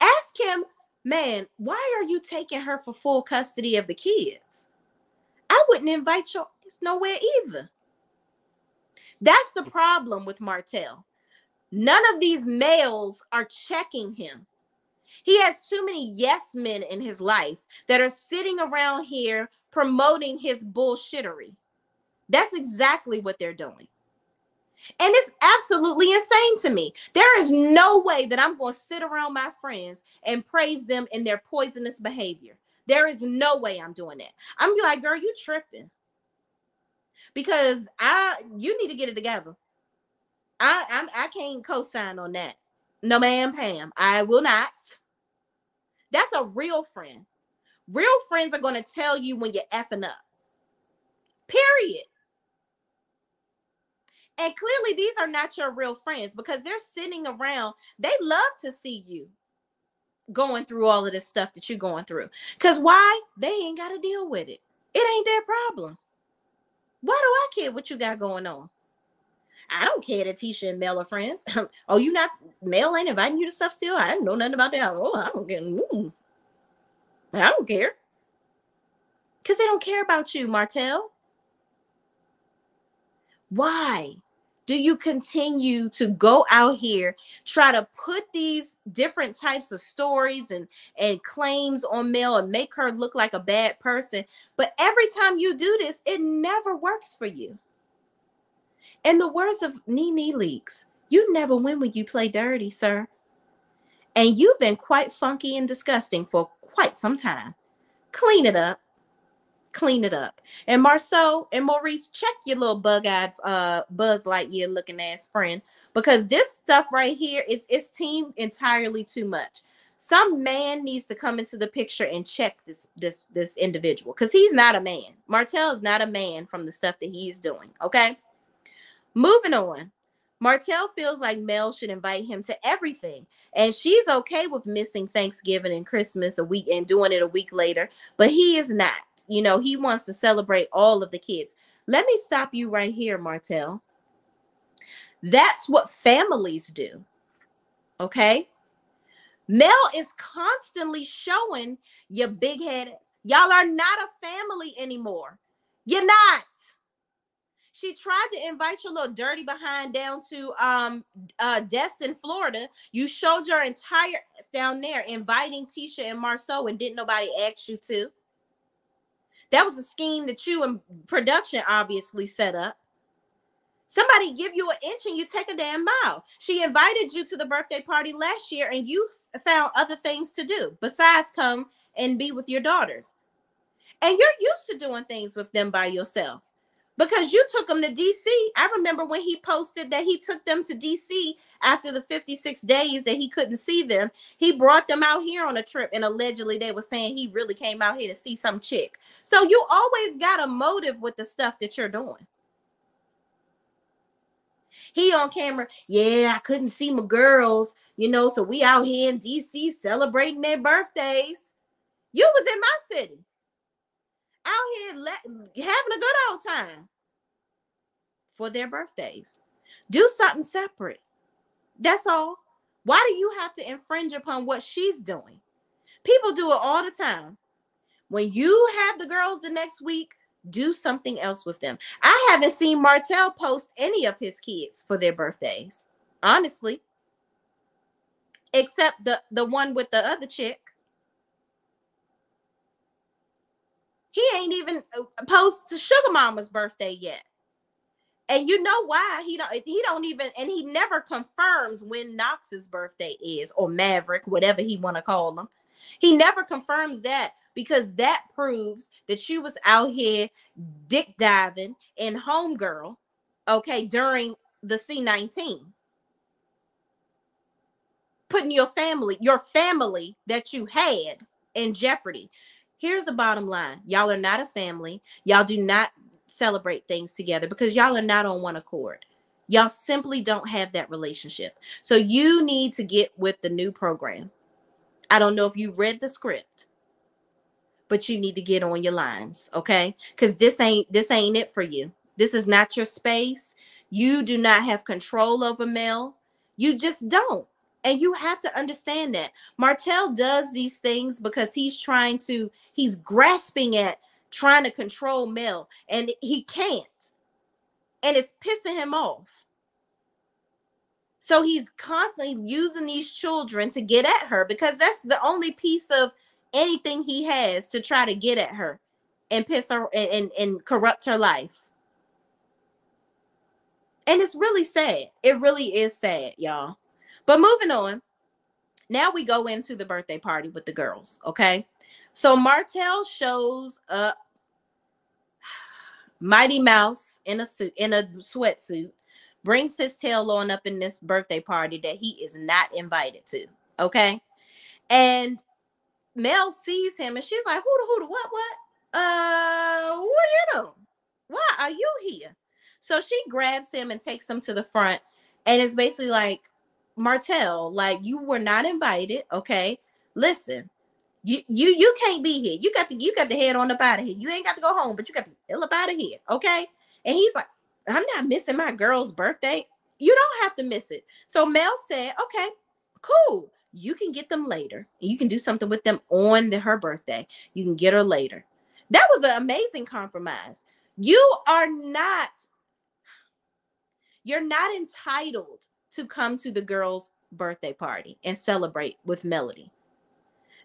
Ask him, man, why are you taking her for full custody of the kids? I wouldn't invite your ass nowhere either. That's the problem with Martel. None of these males are checking him. He has too many yes men in his life that are sitting around here promoting his bullshittery. That's exactly what they're doing. And it's absolutely insane to me. There is no way that I'm going to sit around my friends and praise them in their poisonous behavior. There is no way I'm doing that. I'm gonna be like, girl, you tripping. Because you need to get it together. I can't co-sign on that. No, ma'am, Pam. I will not. That's a real friend. Real friends are going to tell you when you're effing up. Period. And clearly these are not your real friends because they're sitting around. They love to see you going through all of this stuff that you're going through. Because why? They ain't got to deal with it. It ain't their problem. Why do I care what you got going on? I don't care that Tisha and Mel are friends. Oh, you not, Mel ain't inviting you to stuff still? I didn't know nothing about that. Oh, I don't care. I don't care. Because they don't care about you, Martel. Why? Do you continue to go out here, try to put these different types of stories and claims on Mel and make her look like a bad person? But every time you do this, it never works for you. In the words of Nene Leakes, you never win when you play dirty, sir. And you've been quite funky and disgusting for quite some time. Clean it up. Clean it up. And Marsau and Maurice, check your little bug-eyed Buzz Lightyear looking ass friend, because this stuff right here is team entirely too much. Some man needs to come into the picture and check this individual, because he's not a man. Martel is not a man from the stuff that he's doing. Okay, moving on. Martel feels like Mel should invite him to everything. And she's okay with missing Thanksgiving and Christmas a week and doing it a week later. But he is not. You know, he wants to celebrate all of the kids. Let me stop you right here, Martel. That's what families do. Okay? Mel is constantly showing your big head. Y'all are not a family anymore. You're not. She tried to invite your little dirty behind down to Destin, Florida. You showed your entire ass down there inviting Tisha and Marsau, and didn't nobody ask you to. That was a scheme that you and production obviously set up. Somebody give you an inch and you take a damn mile. She invited you to the birthday party last year and you found other things to do besides come and be with your daughters. And you're used to doing things with them by yourself, because you took them to DC. I remember when he posted that he took them to DC after the 56 days that he couldn't see them. He brought them out here on a trip, and allegedly they were saying he really came out here to see some chick. So you always got a motive with the stuff that you're doing. He on camera, yeah, I couldn't see my girls, you know, so we out here in DC celebrating their birthdays. You was in my city, out here having a good old time for their birthdays. Do something separate. That's all. Why do you have to infringe upon what she's doing? People do it all the time. When you have the girls the next week, do something else with them. I haven't seen Martel post any of his kids for their birthdays, honestly, except the one with the other chick. He ain't even post to Sugar Mama's birthday yet. And you know why? He don't even, and he never confirms when Knox's birthday is, or Maverick, whatever he want to call them. He never confirms that, because that proves that you was out here dick diving in Homegirl, okay, during the C-19. Putting your family that you had in jeopardy. Here's the bottom line. Y'all are not a family. Y'all do not celebrate things together because y'all are not on one accord. Y'all simply don't have that relationship. So you need to get with the new program. I don't know if you read the script, but you need to get on your lines, okay? Because this ain't it for you. This is not your space. You do not have control over Mel. You just don't. And you have to understand that. Martel does these things because he's grasping at trying to control Mel, and he can't. And it's pissing him off. So he's constantly using these children to get at her, because that's the only piece of anything he has to try to get at her and piss her and corrupt her life. And it's really sad. It really is sad, y'all. But moving on. Now we go into the birthday party with the girls, okay? So Martel shows up, Mighty Mouse in a sweatsuit, brings his tail on up in this birthday party that he is not invited to, okay? And Mel sees him and she's like, who, what? What you doing? Why are you here? So she grabs him and takes him to the front, and it's basically like, Martel, like, you were not invited, okay? Listen, you can't be here. You got the head on up out of here. You ain't got to go home, but you got to hell up out of here, okay? And he's like, I'm not missing my girl's birthday. You don't have to miss it. So Mel said, okay, cool. You can get them later. You can do something with them on her birthday. You can get her later. That was an amazing compromise. You are not You're not entitled to come to the girl's birthday party and celebrate with Melody.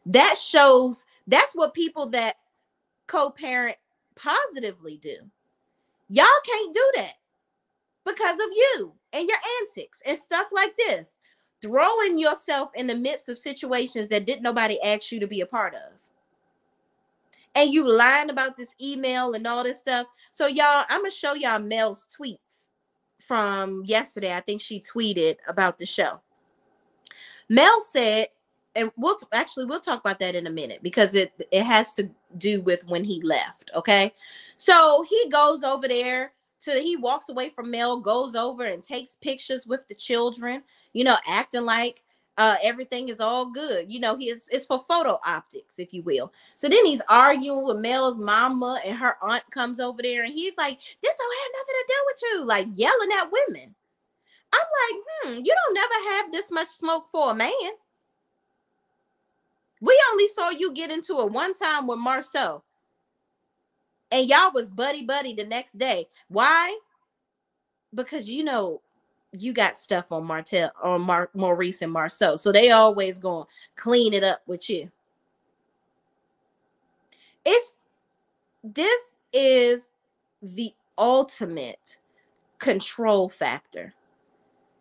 That shows, that's what people that co-parent positively do. Y'all can't do that because of you and your antics and stuff like this. Throwing yourself in the midst of situations that didn't nobody ask you to be a part of. And you lying about this email and all this stuff. So y'all, I'm going to show y'all Mel's tweets from yesterday. I think she tweeted about the show. Mel said, and we'll talk about that in a minute because it has to do with when he left. Okay. So he goes over there he walks away from Mel, goes over and takes pictures with the children, acting like everything is all good. It's for photo optics, if you will. So then he's arguing with Mel's mama, and her aunt comes over there and he's like, this don't have nothing to do with you, like yelling at women. I'm like, you don't never have this much smoke for a man. We only saw you get into it one time with Marsau. And y'all was buddy the next day. Why? Because you got stuff on Martel, on Maurice and Marsau. So they always gonna clean it up with you. This is the ultimate control factor.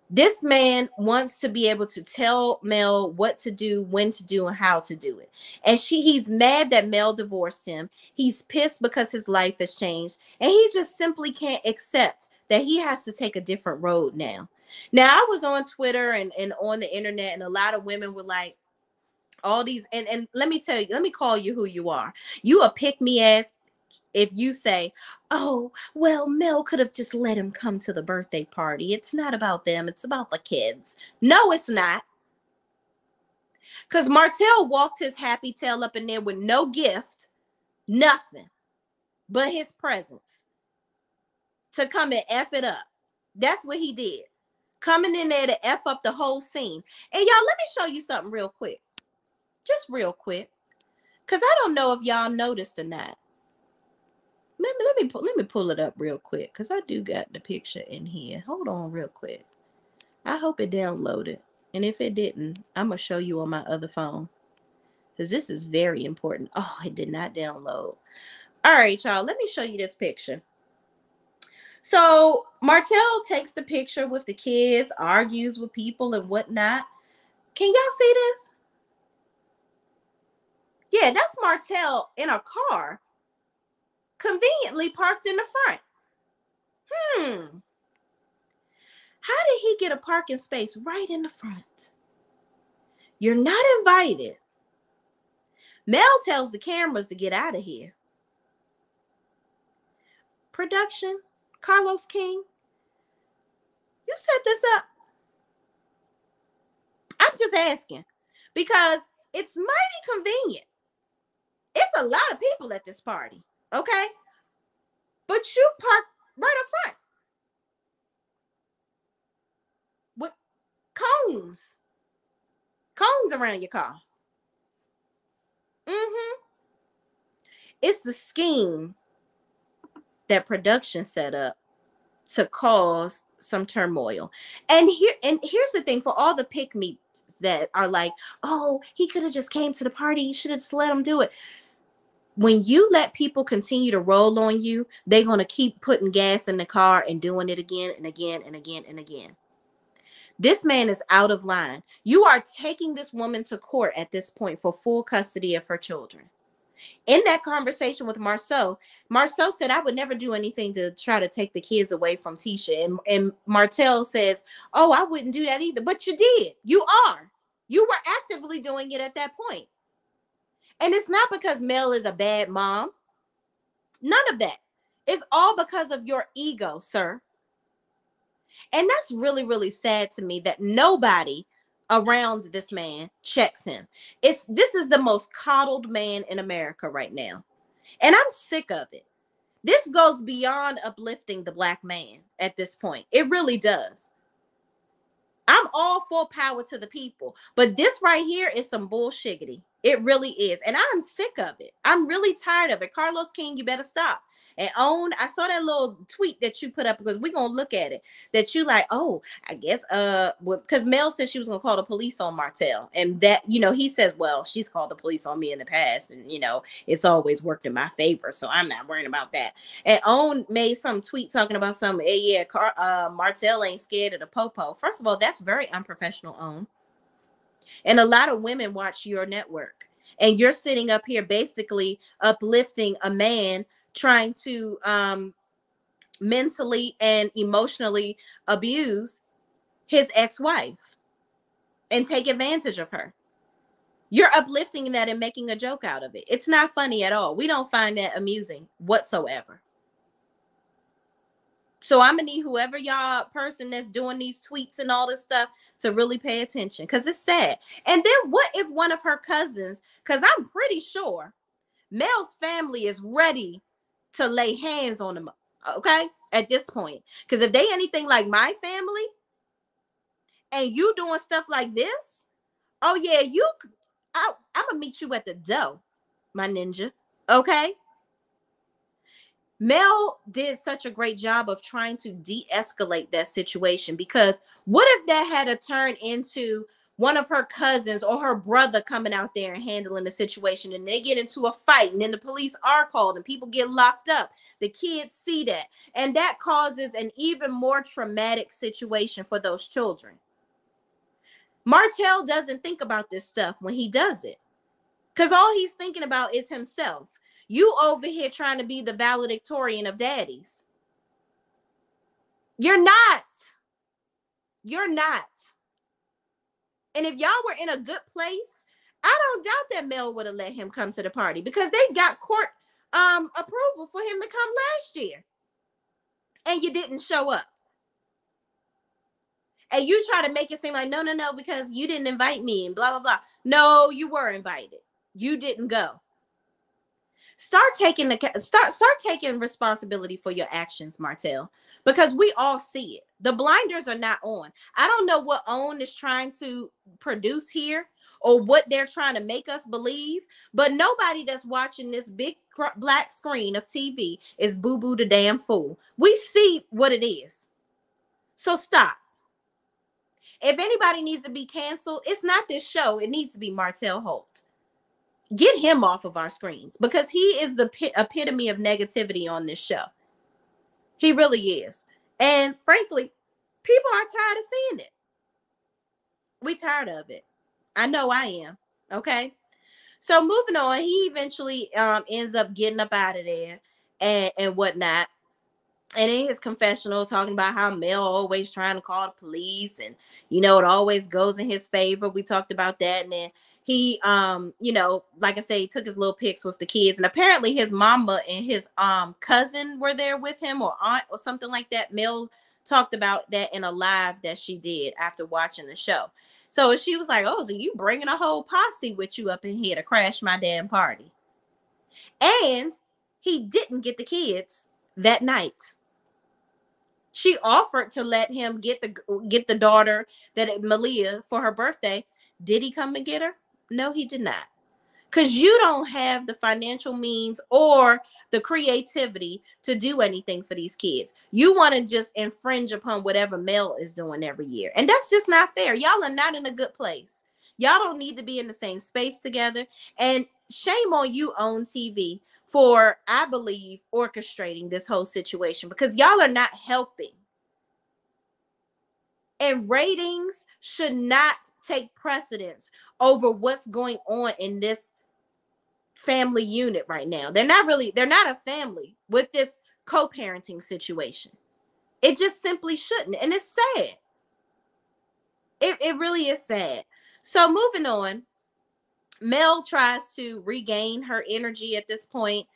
This man wants to be able to tell Mel what to do, when to do, and how to do it. And he's mad that Mel divorced him. He's pissed because his life has changed. And he just simply can't accept that he has to take a different road now. Now, I was on Twitter and on the internet, and a lot of women were like, all these, and let me tell you, let me call you who you are. You a pick-me-ass if you say, oh, well, Mel could have just let him come to the birthday party. It's not about them. It's about the kids. No, it's not. Because Martel walked his happy tail up in there with no gift, nothing, but his presence to come and F it up. That's what he did. Coming in there to F up the whole scene. And y'all, let me show you something real quick. Just real quick. Because I don't know if y'all noticed or not. Let me pull it up real quick because I do got the picture in here. Hold on real quick. I hope it downloaded. And if it didn't, I'm going to show you on my other phone because this is very important. Oh, it did not download. All right, y'all. Let me show you this picture. So Martel takes the picture with the kids, argues with people and whatnot. Can y'all see this? Yeah, that's Martel in a car, conveniently parked in the front. How did he get a parking space right in the front? You're not invited. Mel tells the cameras to get out of here. Production, Carlos King, you set this up? I'm just asking because it's mighty convenient. It's a lot of people at this party, okay? But you park right up front with cones around your car. It's the scheme that production set up to cause some turmoil. And here's the thing for all the pick-me that are like, oh, he could have just came to the party. You should have just let him do it. When you let people continue to roll on you, they're going to keep putting gas in the car and doing it again and again and again and again. This man is out of line. You are taking this woman to court at this point for full custody of her children. In that conversation with Marsau said, I would never do anything to try to take the kids away from Tisha. And Martel says, oh, I wouldn't do that either. But you did. You are. You were actively doing it at that point. And it's not because Mel is a bad mom. None of that. It's all because of your ego, sir. And that's really, really sad to me that nobody around this man checks him. This is the most coddled man in America right now. And I'm sick of it. This goes beyond uplifting the black man at this point. It really does. I'm all for power to the people. But this right here is some bullshiggity. It really is. And I'm sick of it. I'm really tired of it. Carlos King, you better stop. And own, I saw that little tweet that you put up, because we're gonna look at it. That you like, oh, I guess because Mel said she was gonna call the police on Martel. And that, he says, well, she's called the police on me in the past, and it's always worked in my favor. So I'm not worrying about that. And Own made some tweet talking about some, hey, yeah, Martel ain't scared of the popo. First of all, that's very unprofessional, Own. And a lot of women watch your network, and you're sitting up here basically uplifting a man trying to mentally and emotionally abuse his ex-wife and take advantage of her. You're uplifting that and making a joke out of it. It's not funny at all. We don't find that amusing whatsoever. So I'm gonna need whoever y'all person that's doing these tweets and all this stuff to really pay attention, because it's sad. And then what if one of her cousins, because I'm pretty sure Mel's family is ready to lay hands on them, okay, at this point. Because if they anything like my family and you doing stuff like this, oh yeah, I'm gonna meet you at the door, my ninja, okay? Mel did such a great job of trying to de-escalate that situation, because what if that had to turn into one of her cousins or her brother coming out there and handling the situation, and they get into a fight, and then the police are called and people get locked up. The kids see that, and that causes an even more traumatic situation for those children. Martel doesn't think about this stuff when he does it, because all he's thinking about is himself. You over here trying to be the valedictorian of daddies. You're not. You're not. And if y'all were in a good place, I don't doubt that Mel would have let him come to the party, because they got court approval for him to come last year. And you didn't show up. And you try to make it seem like, no, because you didn't invite me and blah, blah, blah. No, you were invited. You didn't go. Start taking responsibility for your actions, Martel, because we all see it. The blinders are not on. I don't know what OWN is trying to produce here or what they're trying to make us believe, but nobody that's watching this big black screen of TV is boo-boo the damn fool. We see what it is. So stop. If anybody needs to be canceled, it's not this show. It needs to be Martel Holt. Get him off of our screens, because he is the epitome of negativity on this show. He really is. And frankly, people are tired of seeing it. We tired of it. I know I am. Okay. So moving on, he eventually ends up getting up out of there and whatnot. And in his confessional, talking about how Mel always trying to call the police, and it always goes in his favor. We talked about that. And then he like I say, he took his little pics with the kids, and apparently his mama and his cousin were there with him, or aunt or something like that. Mel talked about that in a live that she did after watching the show. So she was like, oh, so you bringing a whole posse with you up in here to crash my damn party. And he didn't get the kids that night. She offered to let him get the daughter, that Malia, for her birthday. Did he come and get her? No, he did not. Because you don't have the financial means or the creativity to do anything for these kids. You want to just infringe upon whatever Mel is doing every year. And that's just not fair. Y'all are not in a good place. Y'all don't need to be in the same space together. And shame on you, OWN TV, for, I believe, orchestrating this whole situation, because y'all are not helping. And ratings should not take precedence over what's going on in this family unit right now. They're not a family with this co-parenting situation. It just simply shouldn't. And it's sad. It really is sad. So moving on, Mel tries to regain her energy at this point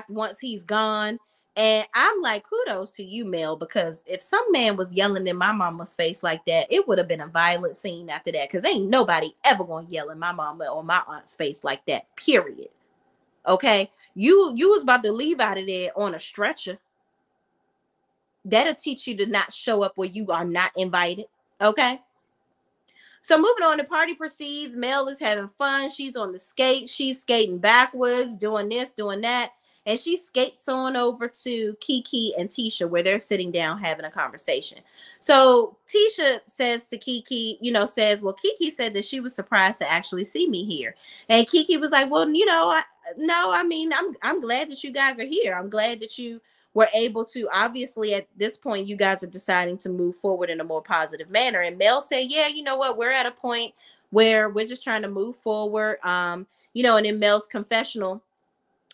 once he's gone. And I'm like, kudos to you, Mel, because if some man was yelling in my mama's face like that, it would have been a violent scene after that, because ain't nobody ever gonna yell in my mama or my aunt's face like that, period. Okay? You was about to leave out of there on a stretcher. That'll teach you to not show up where you are not invited. Okay? So moving on, the party proceeds. Mel is having fun. She's on the skate. She's skating backwards, doing this, doing that. And she skates on over to Kiki and Tisha, where they're sitting down having a conversation. So Tisha says to Kiki, well, Kiki said that she was surprised to actually see me here. And Kiki was like, well, I'm glad that you guys are here. I'm glad that you were able to, obviously at this point, you guys are deciding to move forward in a more positive manner. And Mel said, yeah, you know what? We're at a point where we're just trying to move forward. And in Mel's confessional,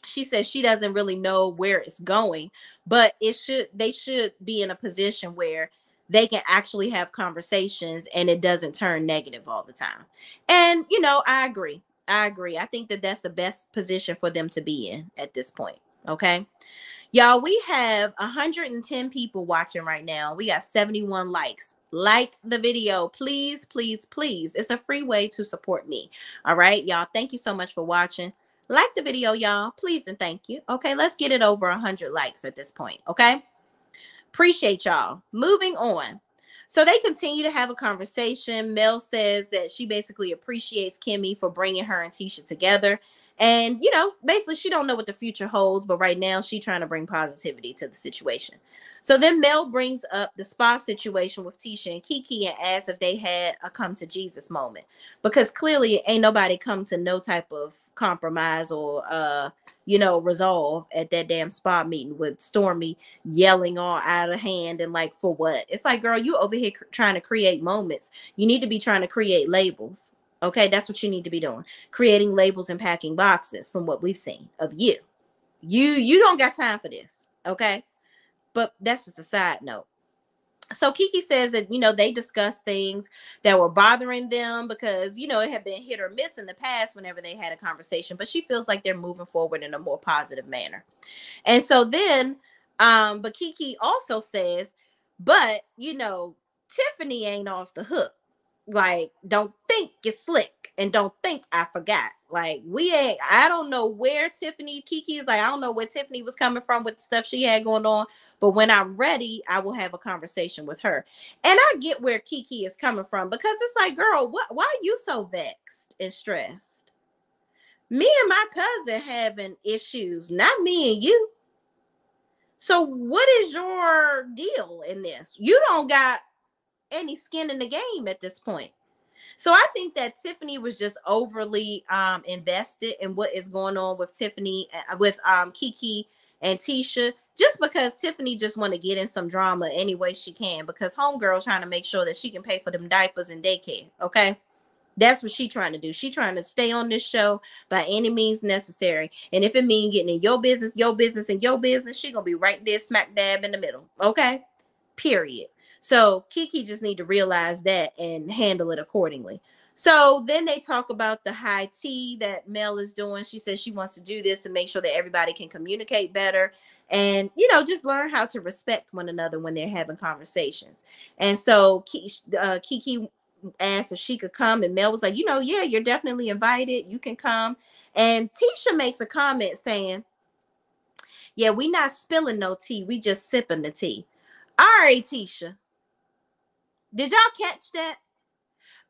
she says she doesn't really know where it's going, but they should be in a position where they can actually have conversations and it doesn't turn negative all the time. And, I agree. I think that that's the best position for them to be in at this point. Okay. Y'all, we have 110 people watching right now. We got 71 likes. Like the video, please, please, please. It's a free way to support me. All right, y'all. Thank you so much for watching. Like the video, y'all. Please and thank you. Okay, let's get it over 100 likes at this point. Okay. Appreciate y'all. Moving on. So they continue to have a conversation. Mel says that she basically appreciates Kimmy for bringing her and Tisha together. And, basically she don't know what the future holds, but right now she's trying to bring positivity to the situation. So then Mel brings up the spa situation with Tisha and Kiki and asks if they had a come to Jesus moment, because clearly ain't nobody come to no type of compromise or, resolve at that damn spa meeting with Stormy yelling all out of hand and like, for what? It's like, girl, you over here trying to create moments. You need to be trying to create labels. Okay, that's what you need to be doing. Creating labels and packing boxes from what we've seen of you. You don't got time for this. Okay, but that's just a side note. So Kiki says that, they discussed things that were bothering them because, it had been hit or miss in the past whenever they had a conversation, but she feels like they're moving forward in a more positive manner. And so then, but Kiki also says, but, Tiffany ain't off the hook. Like, don't think you're slick and don't think I forgot. Like, I don't know where Kiki is like, I don't know where Tiffany was coming from with the stuff she had going on. But when I'm ready, I will have a conversation with her. And I get where Kiki is coming from, because it's like, girl, why are you so vexed and stressed? Me and my cousin having issues, not me and you. So what is your deal in this? You don't got any skin in the game at this point. So I think that Tiffany was just overly invested in what is going on with Kiki and Tisha, just because Tiffany just want to get in some drama any way she can, because homegirl's trying to make sure that she can pay for them diapers and daycare. Okay, that's what she's trying to do. She's trying to stay on this show by any means necessary, and if it means getting in your business, and your business, she gonna be right there smack dab in the middle. Okay, period. So Kiki just need to realize that and handle it accordingly. So then they talk about the high tea that Mel is doing. She says she wants to do this to make sure that everybody can communicate better and, just learn how to respect one another when they're having conversations. And so Kiki asked if she could come, and Mel was like, yeah, you're definitely invited. You can come. And Tisha makes a comment saying, yeah, we not spilling no tea. We just sipping the tea. All right, Tisha. Did y'all catch that?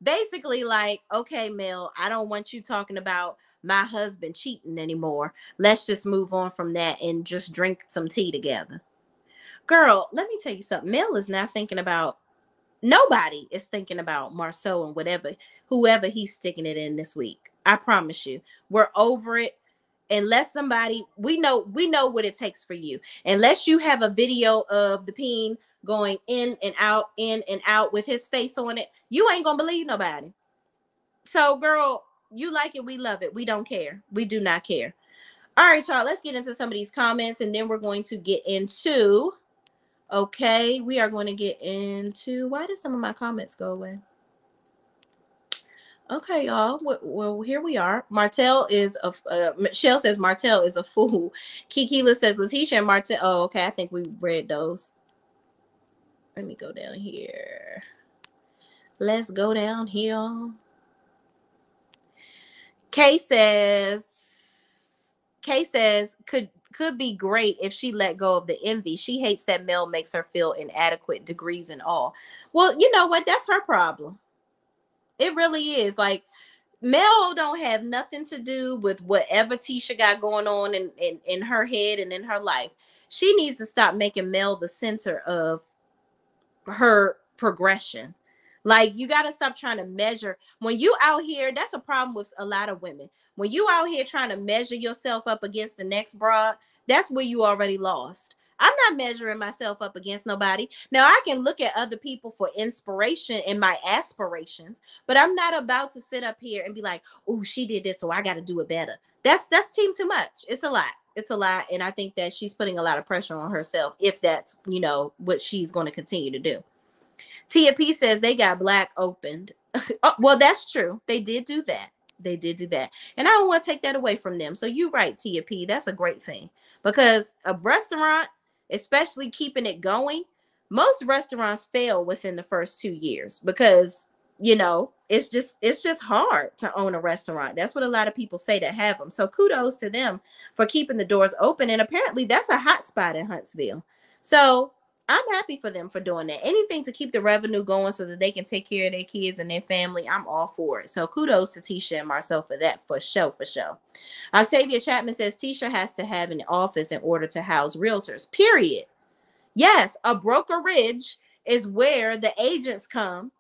Basically, like, okay, Mel, I don't want you talking about my husband cheating anymore. Let's just move on from that and just drink some tea together. Girl, let me tell you something. Mel is not thinking about, nobody is thinking about Marsau and whoever he's sticking it in this week. I promise you, we're over it. Unless somebody, we know what it takes for you. Unless you have a video of the peen going in and out with his face on it, you ain't gonna believe nobody. So, girl, you like it, we love it. We don't care. We do not care. All right, y'all, let's get into some of these comments, and then we're going to get into, we are going to get into, why did some of my comments go away? Okay, y'all. Well, here we are. Michelle says Martel is a fool. Kikila says Letitia and Martel. Oh, okay. I think we read those. Let me go down here. Let's go down here. Kay says could be great if she let go of the envy. She hates that Mel makes her feel inadequate, degrees and all. Well, you know what? That's her problem. It really is. Like, Mel don't have nothing to do with whatever Tisha got going on in her head and in her life. She needs to stop making Mel the center of her progression. Like, you got to stop trying to measure when you out here. That's a problem with a lot of women. When you out here trying to measure yourself up against the next broad, that's where you already lost. I'm not measuring myself up against nobody. Now, I can look at other people for inspiration in my aspirations, but I'm not about to sit up here and be like, oh, she did this, so I got to do it better. That's too much. It's a lot. It's a lot. And I think that she's putting a lot of pressure on herself if that's, what she's going to continue to do. Tia P says they got Black opened. Oh, well, that's true. They did do that. They did do that. And I don't want to take that away from them. So you're right, Tia P. That's a great thing. Because a restaurant, especially keeping it going, most restaurants fail within the first 2 years because, it's just hard to own a restaurant. That's what a lot of people say that have them. So kudos to them for keeping the doors open. And apparently that's a hot spot in Huntsville. So I'm happy for them for doing that. Anything to keep the revenue going so that they can take care of their kids and their family, I'm all for it. So kudos to Tisha and Marsau for that, for sure. Octavia Chapman says Tisha has to have an office in order to house realtors, period. Yes, a brokerage is where the agents come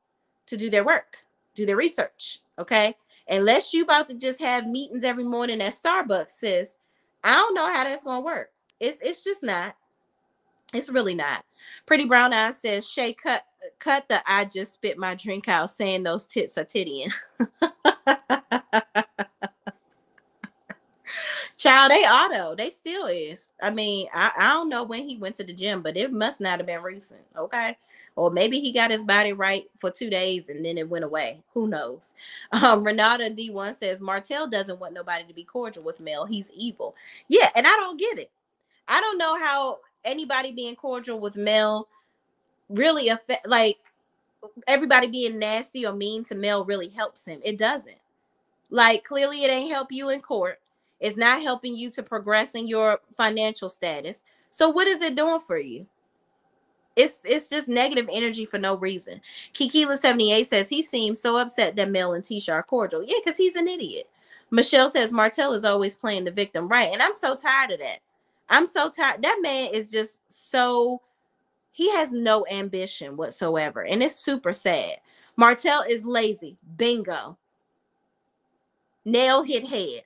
to do their work, do their research, okay? Unless you about to just have meetings every morning at Starbucks, sis, I don't know how that's going to work. It's just not. It's really not. Pretty Brown Eyes says, Shay, cut the I just spit my drink out saying those tits are tittying. Child, they auto. They still is. I mean, I don't know when he went to the gym, but it must not have been recent. Okay. Or maybe he got his body right for 2 days and then it went away. Who knows? Renata D1 says Martel doesn't want nobody to be cordial with Mel. He's evil. Yeah, and I don't get it. I don't know how anybody being cordial with Mel really affect, like, everybody being nasty or mean to Mel really helps him. It doesn't. Like, clearly it ain't help you in court. It's not helping you to progress in your financial status. So what is it doing for you? It's just negative energy for no reason. Kikila78 says he seems so upset that Mel and Tisha are cordial. Yeah, because he's an idiot. Michelle says Martel is always playing the victim. Right. And I'm so tired of that. I'm so tired. That man is just so, he has no ambition whatsoever. And it's super sad. Martel is lazy. Bingo. Nail hit head.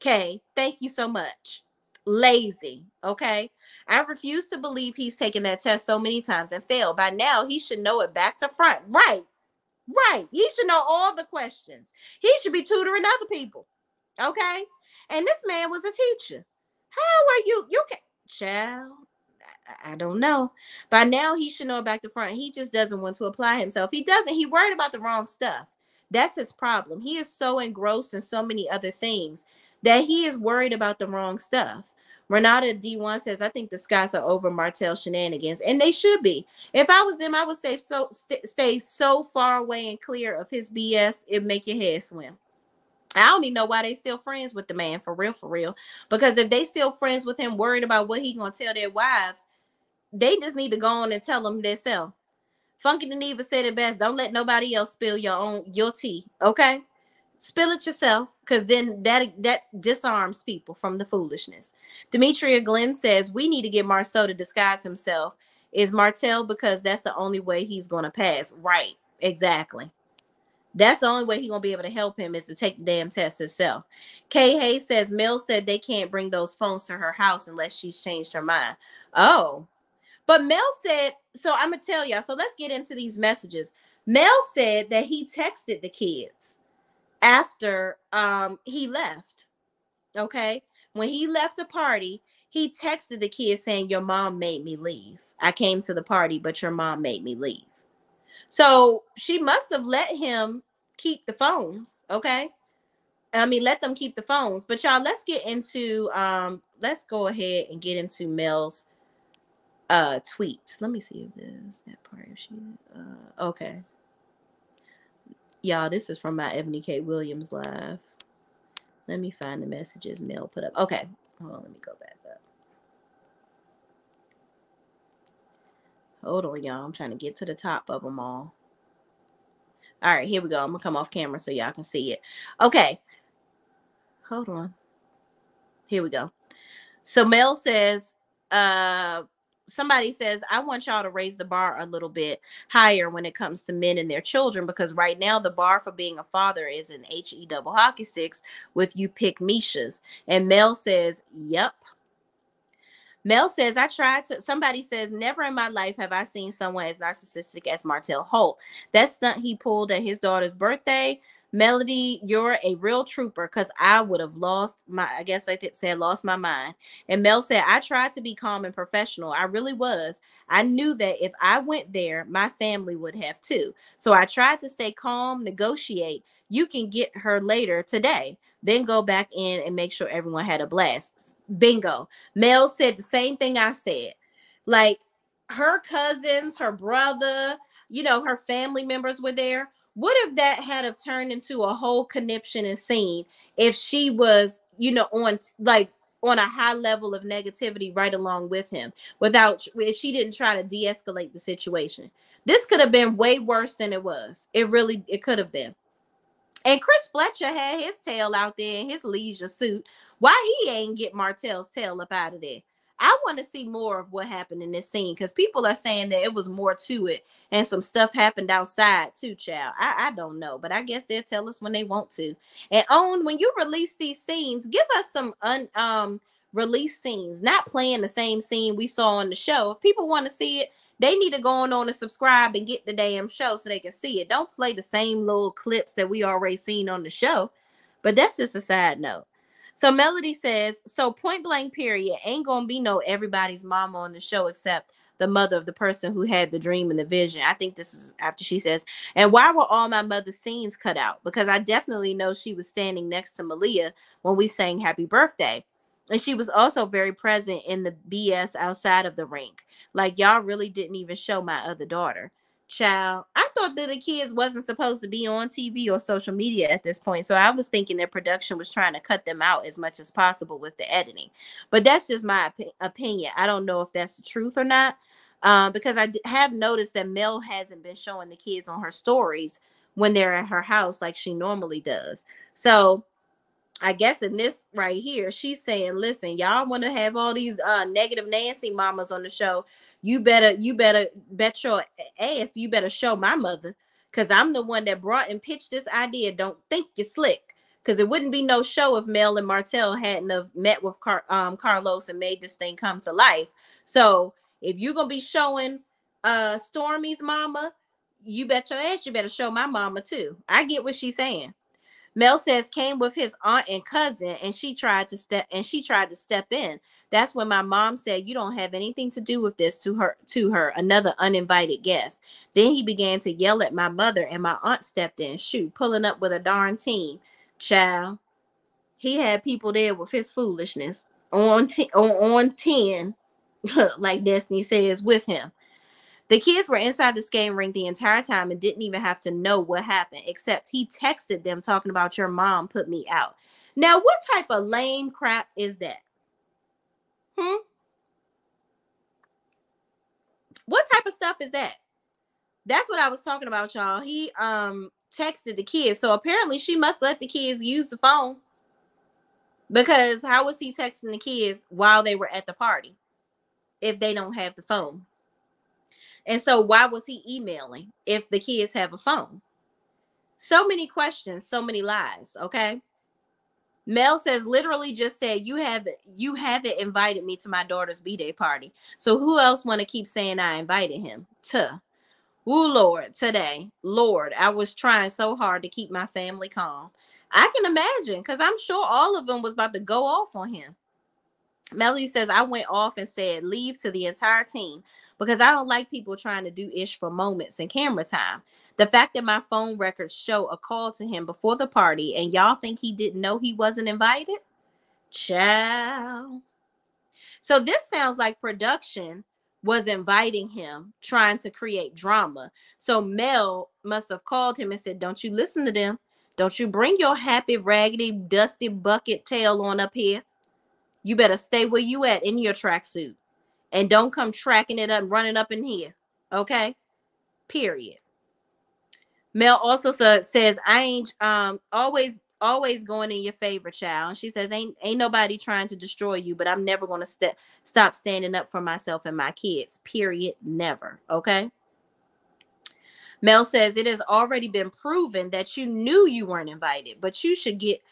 Okay. Thank you so much. Lazy. Okay. I refuse to believe he's taken that test so many times and failed. By now, he should know it back to front. Right. Right. He should know all the questions. He should be tutoring other people. Okay. And this man was a teacher. How are you? You can, child. I don't know. By now, he should know it back to front. He just doesn't want to apply himself. He doesn't. He worried about the wrong stuff. That's his problem. He is so engrossed in so many other things that he is worried about the wrong stuff. Renata D1 says, I think the Scots are over Martel shenanigans, and they should be. If I was them, I would stay so far away and clear of his BS, it'd make your head swim. I don't even know why they still friends with the man, for real. Because if they still friends with him, worried about what he gonna tell their wives, they just need to go on and tell them themselves. Funky Deneva said it best. Don't let nobody else spill your tea. Okay? Spill it yourself, because then that disarms people from the foolishness. Demetria Glenn says we need to get Marsau to disguise himself. Is Martel, because that's the only way he's gonna pass. Right. Exactly. That's the only way he's going to be able to help him is to take the damn test himself. Kay Hayes says Mel said they can't bring those phones to her house unless she's changed her mind. Oh. But Mel said, so I'm going to tell y'all. So let's get into these messages. Mel said that he texted the kids after he left. Okay. When he left the party, he texted the kids saying, your mom made me leave. I came to the party, but your mom made me leave. So she must have let him keep the phones, okay? I mean, let them keep the phones. But y'all, let's get into let's go ahead and get into Mel's tweets. Let me see if there's that part. If she okay. Y'all, this is from my Ebony K. Williams live. Let me find the messages Mel put up. Okay, hold on, let me go back up. Hold on, y'all. I'm trying to get to the top of them all. All right, here we go. I'm gonna come off camera so y'all can see it. Okay, hold on. Here we go. So Mel says, somebody says, I want y'all to raise the bar a little bit higher when it comes to men and their children, because right now the bar for being a father is an HE double hockey sticks with you pick Mishas. And Mel says, yep. Mel says, I tried to. Somebody says, never in my life have I seen someone as narcissistic as Martel Holt. That stunt he pulled at his daughter's birthday. Melody, you're a real trooper, because I would have lost my, I guess I said, lost my mind. And Mel said, I tried to be calm and professional. I really was. I knew that if I went there, my family would have too. So I tried to stay calm, negotiate. You can get her later today. Then go back in and make sure everyone had a blast. Bingo. Mel said the same thing I said. Like, her cousins, her brother, her family members were there. What if that had have turned into a whole conniption and scene if she was, on a high level of negativity right along with him, if she didn't try to de-escalate the situation? This could have been way worse than it was. It could have been. And Chris Fletcher had his tail out there in his leisure suit. Why he ain't get Martell's tail up out of there? I want to see more of what happened in this scene, because people are saying that it was more to it and some stuff happened outside too, child. I don't know, but I guess they'll tell us when they want to. And when you release these scenes, give us some release scenes, not playing the same scene we saw on the show. If people want to see it, they need to go on and subscribe and get the damn show so they can see it. Don't play the same little clips that we already seen on the show. But that's just a side note. So Melody says, so point blank period, ain't gonna be no everybody's mama on the show except the mother of the person who had the dream and the vision. I think this is after she says, and why were all my mother's scenes cut out? Because I definitely know she was standing next to Malia when we sang happy birthday. And she was also very present in the BS outside of the rink. Like, y'all really didn't even show my other daughter. Child, I thought that the kids wasn't supposed to be on TV or social media at this point. So I was thinking their production was trying to cut them out as much as possible with the editing. But that's just my opinion. I don't know if that's the truth or not. Because I have noticed that Mel hasn't been showing the kids on her stories when they're at her house like she normally does. So I guess in this right here, she's saying, listen, y'all want to have all these negative Nancy mamas on the show. You better bet your ass, you better show my mother, because I'm the one that brought and pitched this idea. Don't think you're slick, because it wouldn't be no show if Mel and Martel hadn't have met with Carlos and made this thing come to life. So if you're going to be showing Stormy's mama, you bet your ass you better show my mama too. I get what she's saying. Mel says came with his aunt and cousin, and she tried to step in. That's when my mom said, you don't have anything to do with this, to her, another uninvited guest. Then he began to yell at my mother, and my aunt stepped in. Shoot, pulling up with a darn team. Child, he had people there with his foolishness on 10, like Destiny says, with him. The kids were inside the skating rink the entire time and didn't even have to know what happened, except he texted them talking about your mom put me out. Now, what type of lame crap is that? What type of stuff is that? That's what I was talking about, y'all. He texted the kids. So apparently she must let the kids use the phone, because how was he texting the kids while they were at the party if they don't have the phone? And so why was he emailing if the kids have a phone? So many questions, so many lies. Okay. Mel says, literally just said, you haven't invited me to my daughter's B-Day party. So who else want to keep saying I invited him? Ooh, Lord, today, Lord, I was trying so hard to keep my family calm. I can imagine, because I'm sure all of them was about to go off on him. Melody says, I went off and said leave to the entire team, because I don't like people trying to do ish for moments and camera time. The fact that my phone records show a call to him before the party and y'all think he didn't know he wasn't invited? Ciao. So this sounds like production was inviting him, trying to create drama. So Mel must have called him and said, don't you listen to them. Don't you bring your happy, raggedy, dusty bucket tail on up here. You better stay where you at in your tracksuit. And don't come tracking it up, running up in here. Okay? Period. Mel also says, I ain't always going in your favor, child. And she says, ain't nobody trying to destroy you, but I'm never gonna stop standing up for myself and my kids. Period. Never. Okay. Mel says it has already been proven that you knew you weren't invited, but you should get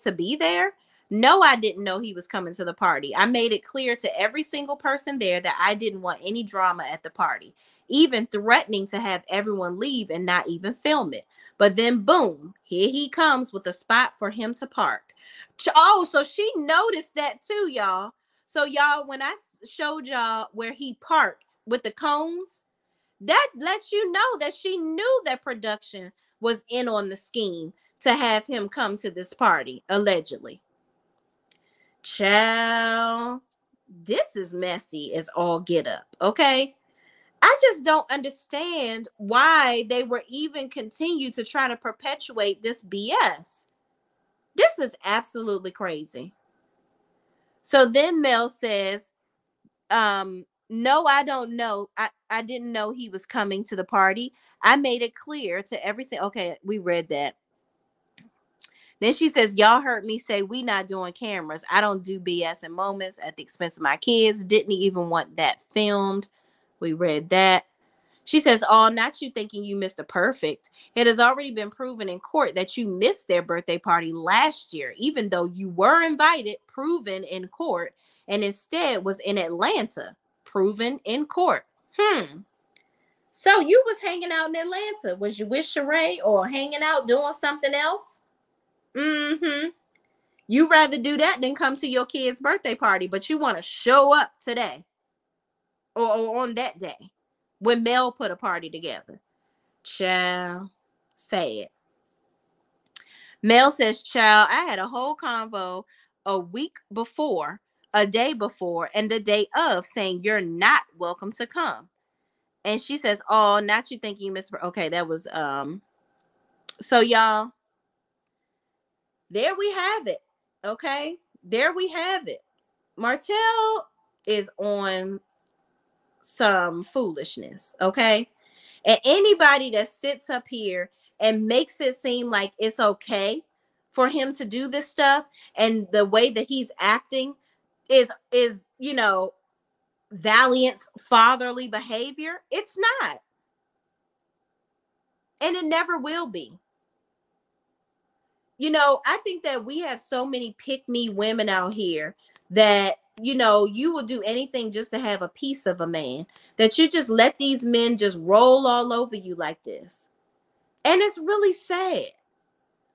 to be there. No, I didn't know he was coming to the party. I made it clear to every single person there that I didn't want any drama at the party, even threatening to have everyone leave and not even film it. But then boom, here he comes with a spot for him to park. Oh, so she noticed that too, y'all. So y'all, when I showed y'all where he parked with the cones, that lets you know that she knew that production was in on the scheme to have him come to this party, allegedly. Child, this is messy as all get up, okay? I just don't understand why they were even continue to try to perpetuate this BS. This is absolutely crazy. So then Mel says, no, I don't know. I didn't know he was coming to the party. I made it clear to every single. Okay, we read that. Then she says, y'all heard me say we not doing cameras. I don't do BS in moments at the expense of my kids. Didn't even want that filmed. We read that. She says, oh, not you thinking you Mr. Perfect. It has already been proven in court that you missed their birthday party last year, even though you were invited, proven in court, and instead was in Atlanta, proven in court. So you was hanging out in Atlanta. Was you with Shay or hanging out doing something else? You rather do that than come to your kid's birthday party, but you want to show up today or on that day when Mel put a party together. Child, say it. Mel says, child, I had a whole convo a week before, a day before, and the day of saying you're not welcome to come. And she says, oh, not you thinking you missed. Okay, that was so y'all, there we have it. Okay, there we have it. Martel is on some foolishness. Okay, and anybody that sits up here and makes it seem like it's okay for him to do this stuff and the way that he's acting is valiant fatherly behavior, it's not. And it never will be. I think that we have so many pick-me women out here that, you will do anything just to have a piece of a man, that you just let these men just roll all over you like this. And it's really sad.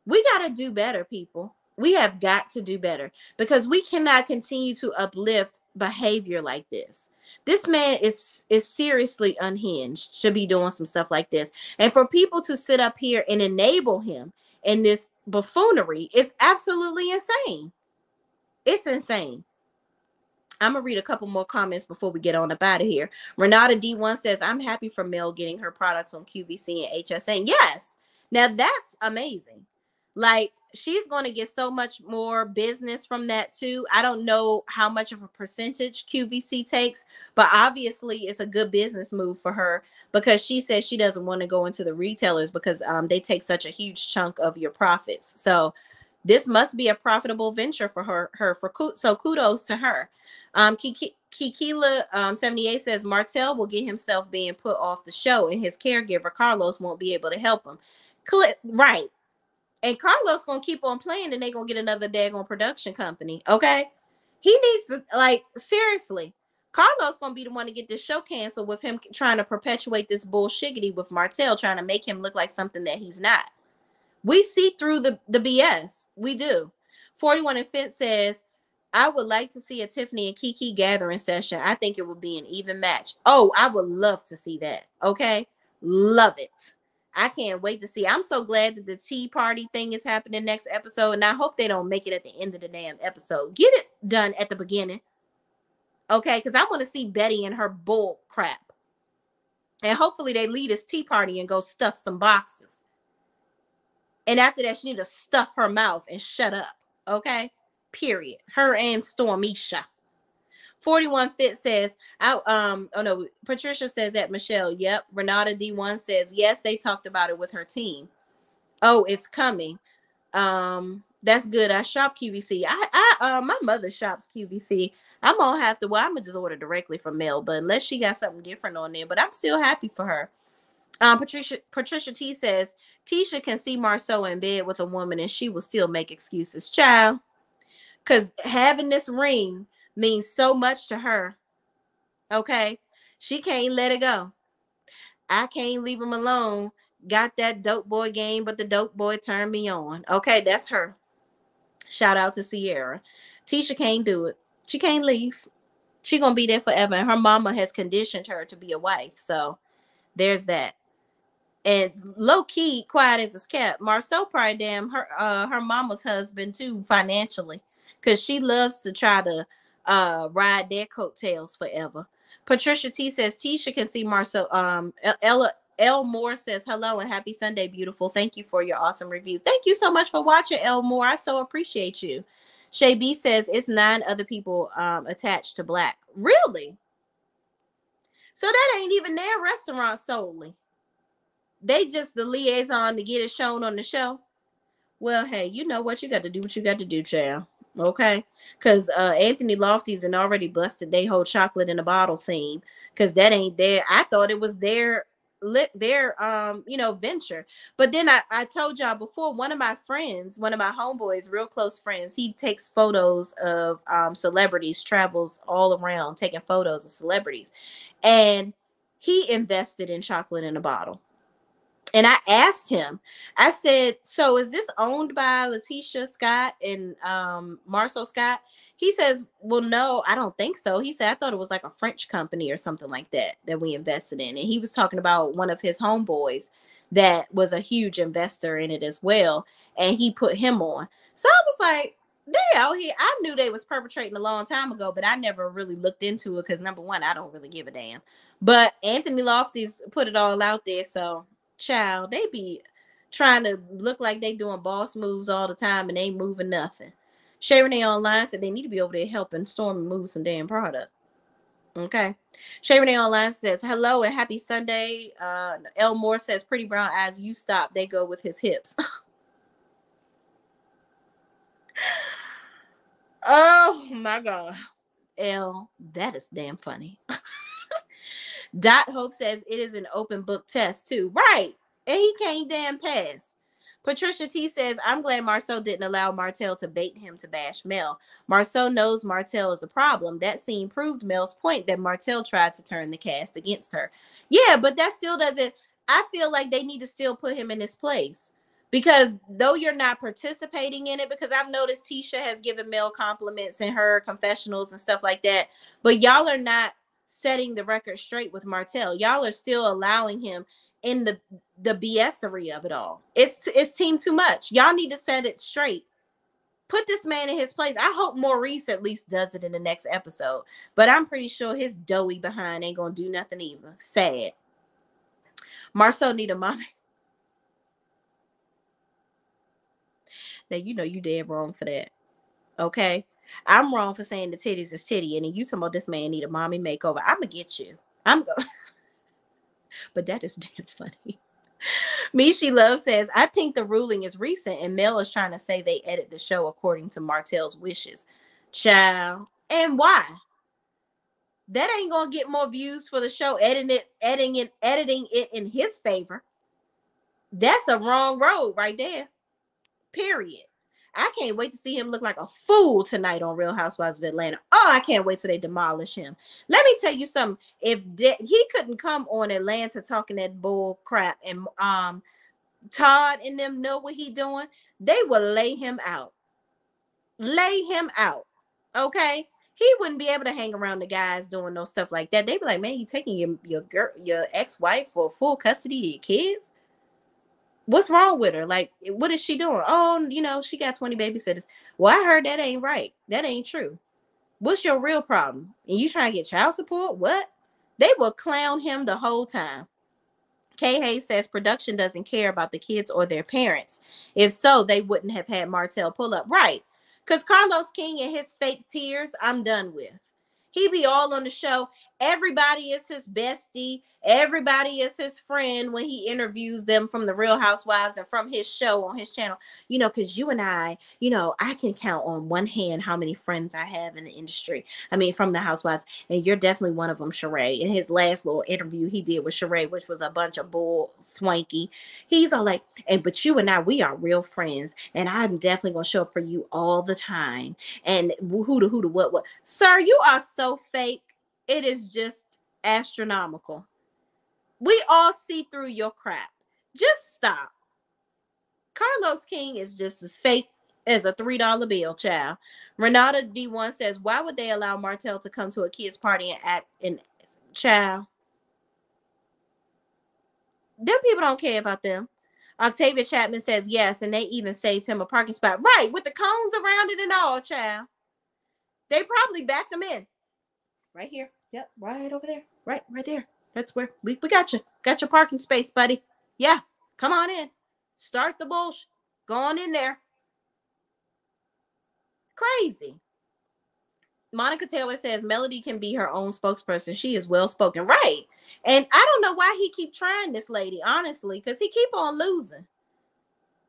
We got to do better, people. We have got to do better because we cannot continue to uplift behavior like this. This man is seriously unhinged to be doing some stuff like this. And for people to sit up here and enable him in this buffoonery is absolutely insane. It's insane. I'm going to read a couple more comments before we get on up out of here. Renata D1 says, I'm happy for Mel getting her products on QVC and HSN. Yes. Now that's amazing. Like, she's going to get so much more business from that too. I don't know how much of a percentage QVC takes, but obviously it's a good business move for her because she says she doesn't want to go into the retailers because they take such a huge chunk of your profits. So this must be a profitable venture for her. So kudos to her. Kikila 78 says Martel will get himself being put off the show, and his caregiver Carlos won't be able to help him. Right. And Carlos gonna keep on playing, and they gonna get another daggone production company. Okay, he needs to seriously. Carlos gonna be the one to get this show canceled with him trying to perpetuate this bullshiggity with Martel, trying to make him look like something that he's not. We see through the BS. We do. 41 and Fitz says, I would like to see a Tiffany and Kiki gathering session. I think it would be an even match. Oh, I would love to see that. Okay, love it. I can't wait to see. I'm so glad that the tea party thing is happening next episode. And I hope they don't make it at the end of the damn episode. Get it done at the beginning. Okay, because I want to see Betty and her bull crap. And hopefully they lead this tea party and go stuff some boxes. And after that, she need to stuff her mouth and shut up. Okay? Period. Her and Stormy. 41 Fit says, oh no, Patricia says that Michelle. Yep. Renata D1 says, yes, they talked about it with her team. Oh, it's coming. That's good. I shop QVC. My mother shops QVC. I'm gonna have to. Well, I'm gonna just order directly from Mel, but unless she got something different on there, but I'm still happy for her. Patricia T says Tisha can see Marsau in bed with a woman and she will still make excuses, child, because having this ring means so much to her. Okay, she can't let it go. I can't leave him alone. Got that dope boy game, but the dope boy turned me on. Okay, that's her. Shout out to Sierra. Tisha can't do it. She can't leave. She gonna be there forever, and her mama has conditioned her to be a wife. So there's that. And low key, quiet as it's kept, Marsau probably damn her mama's husband too financially, because she loves to try to ride their coattails forever. Patricia T says Tisha can see Marsau. Ella L Moore says hello and happy Sunday, beautiful. Thank you for your awesome review. Thank you so much for watching, L Moore. I so appreciate you. Shay B says it's 9 other people attached to Black. Really? So that ain't even their restaurant solely. They just the liaison to get it shown on the show. Well, hey, you know what? You got to do what you got to do, child. Okay? Because Anthony Lofty's and already busted they whole chocolate in a bottle theme, because that ain't there. I thought it was their venture. But then I told y'all before, one of my homeboys, real close friends, he takes photos of celebrities, travels all around taking photos of celebrities, and he invested in chocolate in a bottle. And I asked him, I said, so is this owned by Letitia Scott and Marsau Scott? He says, well, no, I don't think so. He said, I thought it was like a French company or something like that we invested in. And he was talking about one of his homeboys that was a huge investor in it as well. And he put him on. So I was like, they out here. I knew they was perpetrating a long time ago, but I never really looked into it because, number one, I don't really give a damn. But Anthony Lofty's put it all out there, so... Child, they be trying to look like they doing boss moves all the time and ain't moving nothing. Shay Renee Online said they need to be over there helping Stormy move some damn product. Okay. Shay Renee Online says hello and happy Sunday. L Moore says pretty brown eyes, you stop. They go with his hips. Oh my God. L, that is damn funny. Dot Hope says it is an open book test too. Right. And he can't damn pass. Patricia T says, I'm glad Marsau didn't allow Martel to bait him to bash Mel. Marsau knows Martel is a problem. That scene proved Mel's point that Martel tried to turn the cast against her. Yeah, but that still doesn't, I feel like they need to still put him in his place. Because though you're not participating in it, because I've noticed Tisha has given Mel compliments in her confessionals and stuff like that, but y'all are not setting the record straight with Martel. Y'all are still allowing him in the BSery of it all. It's team too much. Y'all need to set it straight. Put this man in his place. I hope Maurice at least does it in the next episode, but I'm pretty sure his doughy behind ain't gonna do nothing either. Sad. Marsau need a mommy. Now you know you dead wrong for that. Okay? I'm wrong for saying the titties is titty, and then you talking about this man need a mommy makeover. I'm gonna get you. I'm going. But that is damn funny. Mishi Love says, I think the ruling is recent, and Mel is trying to say they edit the show according to Martel's wishes. Child. And why? That ain't gonna get more views for the show, editing it in his favor. That's a wrong road right there. Period. I can't wait to see him look like a fool tonight on Real Housewives of Atlanta. Oh, I can't wait till they demolish him. Let me tell you something. If he couldn't come on Atlanta talking that bull crap and Todd and them know what he doing, they will lay him out. Lay him out. Okay? He wouldn't be able to hang around the guys doing no stuff like that. They'd be like, man, you taking your ex-wife for full custody of your kids? What's wrong with her? Like, what is she doing? Oh, she got 20 babysitters. Well, I heard that ain't right. That ain't true. What's your real problem? And you trying to get child support? What? They will clown him the whole time. Kay Hayes says production doesn't care about the kids or their parents. If so, they wouldn't have had Martel pull up. Right. Because Carlos King and his fake tears, I'm done with. He be all on the show. Everybody is his bestie. Everybody is his friend when he interviews them from the Real Housewives and from his show on his channel. You know, because you and I, you know, I can count on one hand how many friends I have in the industry. I mean, from the Housewives. And you're definitely one of them, Sheree. In his last little interview he did with Sheree, which was a bunch of bull swanky, he's all like, but you and I, we are real friends. And I'm definitely going to show up for you all the time. And who to what. Sir, you are so fake. It is just astronomical. We all see through your crap. Just stop. Carlos King is just as fake as a $3 bill, child. Renata D1 says, why would they allow Martel to come to a kid's party and act in child? Them people don't care about them. Octavia Chapman says yes, and they even saved him a parking spot. Right, with the cones around it and all, child. They probably backed them in. Right here. Yep, right over there. Right there. That's where we got you. Got your parking space, buddy. Yeah, come on in. Start the bullshit. Go on in there. Crazy. Monica Taylor says Melody can be her own spokesperson. She is well spoken. Right. And I don't know why he keep trying this lady, honestly, because he keep on losing.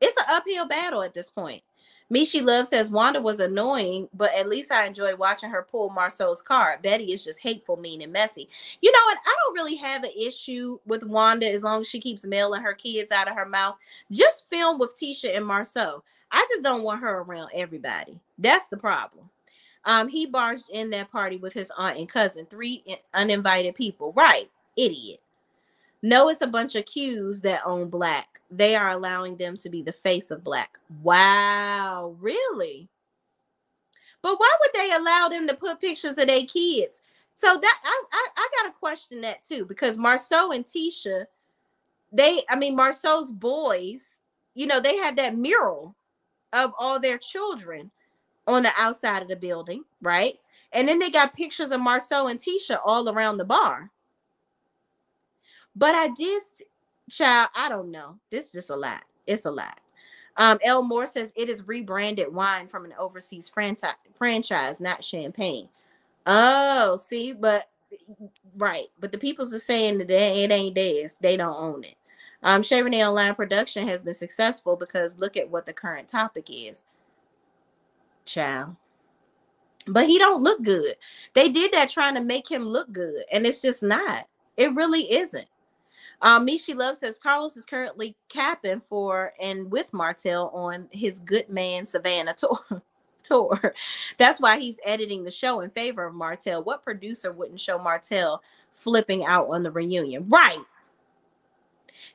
It's an uphill battle at this point. Mishi Love says Wanda was annoying, but at least I enjoyed watching her pull Marsau's card. Betty is just hateful, mean, and messy. You know what? I don't really have an issue with Wanda as long as she keeps mailing her kids out of her mouth. Just film with Tisha and Marsau. I just don't want her around everybody. That's the problem. He barged in that party with his aunt and cousin, 3 uninvited people. Right, idiot. No, it's a bunch of Qs that own Black. They are allowing them to be the face of Black. Wow, really? But why would they allow them to put pictures of their kids? So that I gotta question that too, because Marsau and Tisha, Marsau's boys, you know, they had that mural of all their children on the outside of the building, right? And then they got pictures of Marsau and Tisha all around the bar. But I did, child, I don't know. This is just a lot. It's a lot. L. Moore says it is rebranded wine from an overseas franchise, not champagne. Oh, see, but right. But the people's are saying that it ain't theirs. They don't own it. Shay Renee Online Production has been successful because look at what the current topic is. Child. But he don't look good. They did that trying to make him look good, and it's just not. It really isn't. Mishi Love says Carlos is currently capping for and with Martel on his Good Man Savannah tour. That's why he's editing the show in favor of Martel. What producer wouldn't show Martel flipping out on the reunion? Right.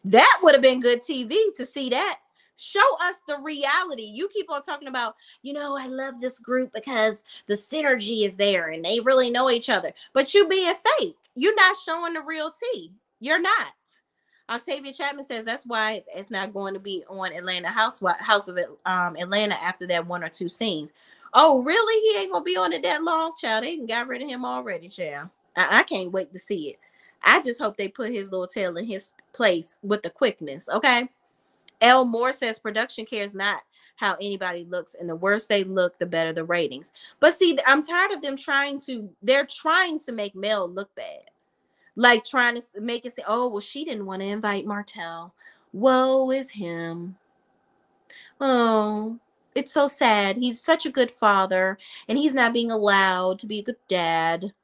That would have been good TV to see that. Show us the reality. You keep on talking about, you know, I love this group because the synergy is there and they really know each other. But you being fake. You're not showing the real tea. You're not. Octavia Chapman says that's why it's not going to be on Atlanta House of Atlanta after that 1 or 2 scenes. Oh, really? He ain't gonna be on it that long, child. They got rid of him already, child. I can't wait to see it. I just hope they put his little tail in his place with the quickness. Okay. L. Moore says production cares not how anybody looks, and the worse they look, the better the ratings. But see, I'm tired of them trying to make Mel look bad. Like trying to make it say, oh, well, she didn't want to invite Martel. Woe is him. Oh, it's so sad. He's such a good father, and he's not being allowed to be a good dad.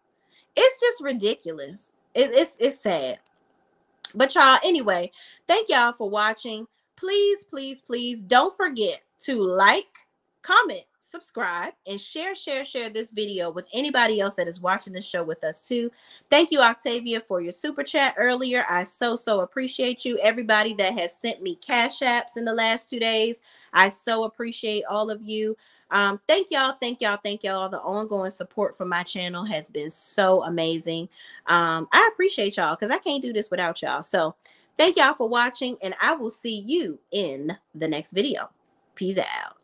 It's just ridiculous. It's sad. But y'all, anyway, thank y'all for watching. Please, please, please don't forget to like, comment, subscribe, and share this video with anybody else that is watching this show with us too. Thank you, Octavia, for your super chat earlier. I so appreciate you. Everybody that has sent me cash apps in the last 2 days, I so appreciate all of you. Thank y'all. The ongoing support for my channel has been so amazing. I appreciate y'all because I can't do this without y'all. So thank y'all for watching, and I will see you in the next video. Peace out.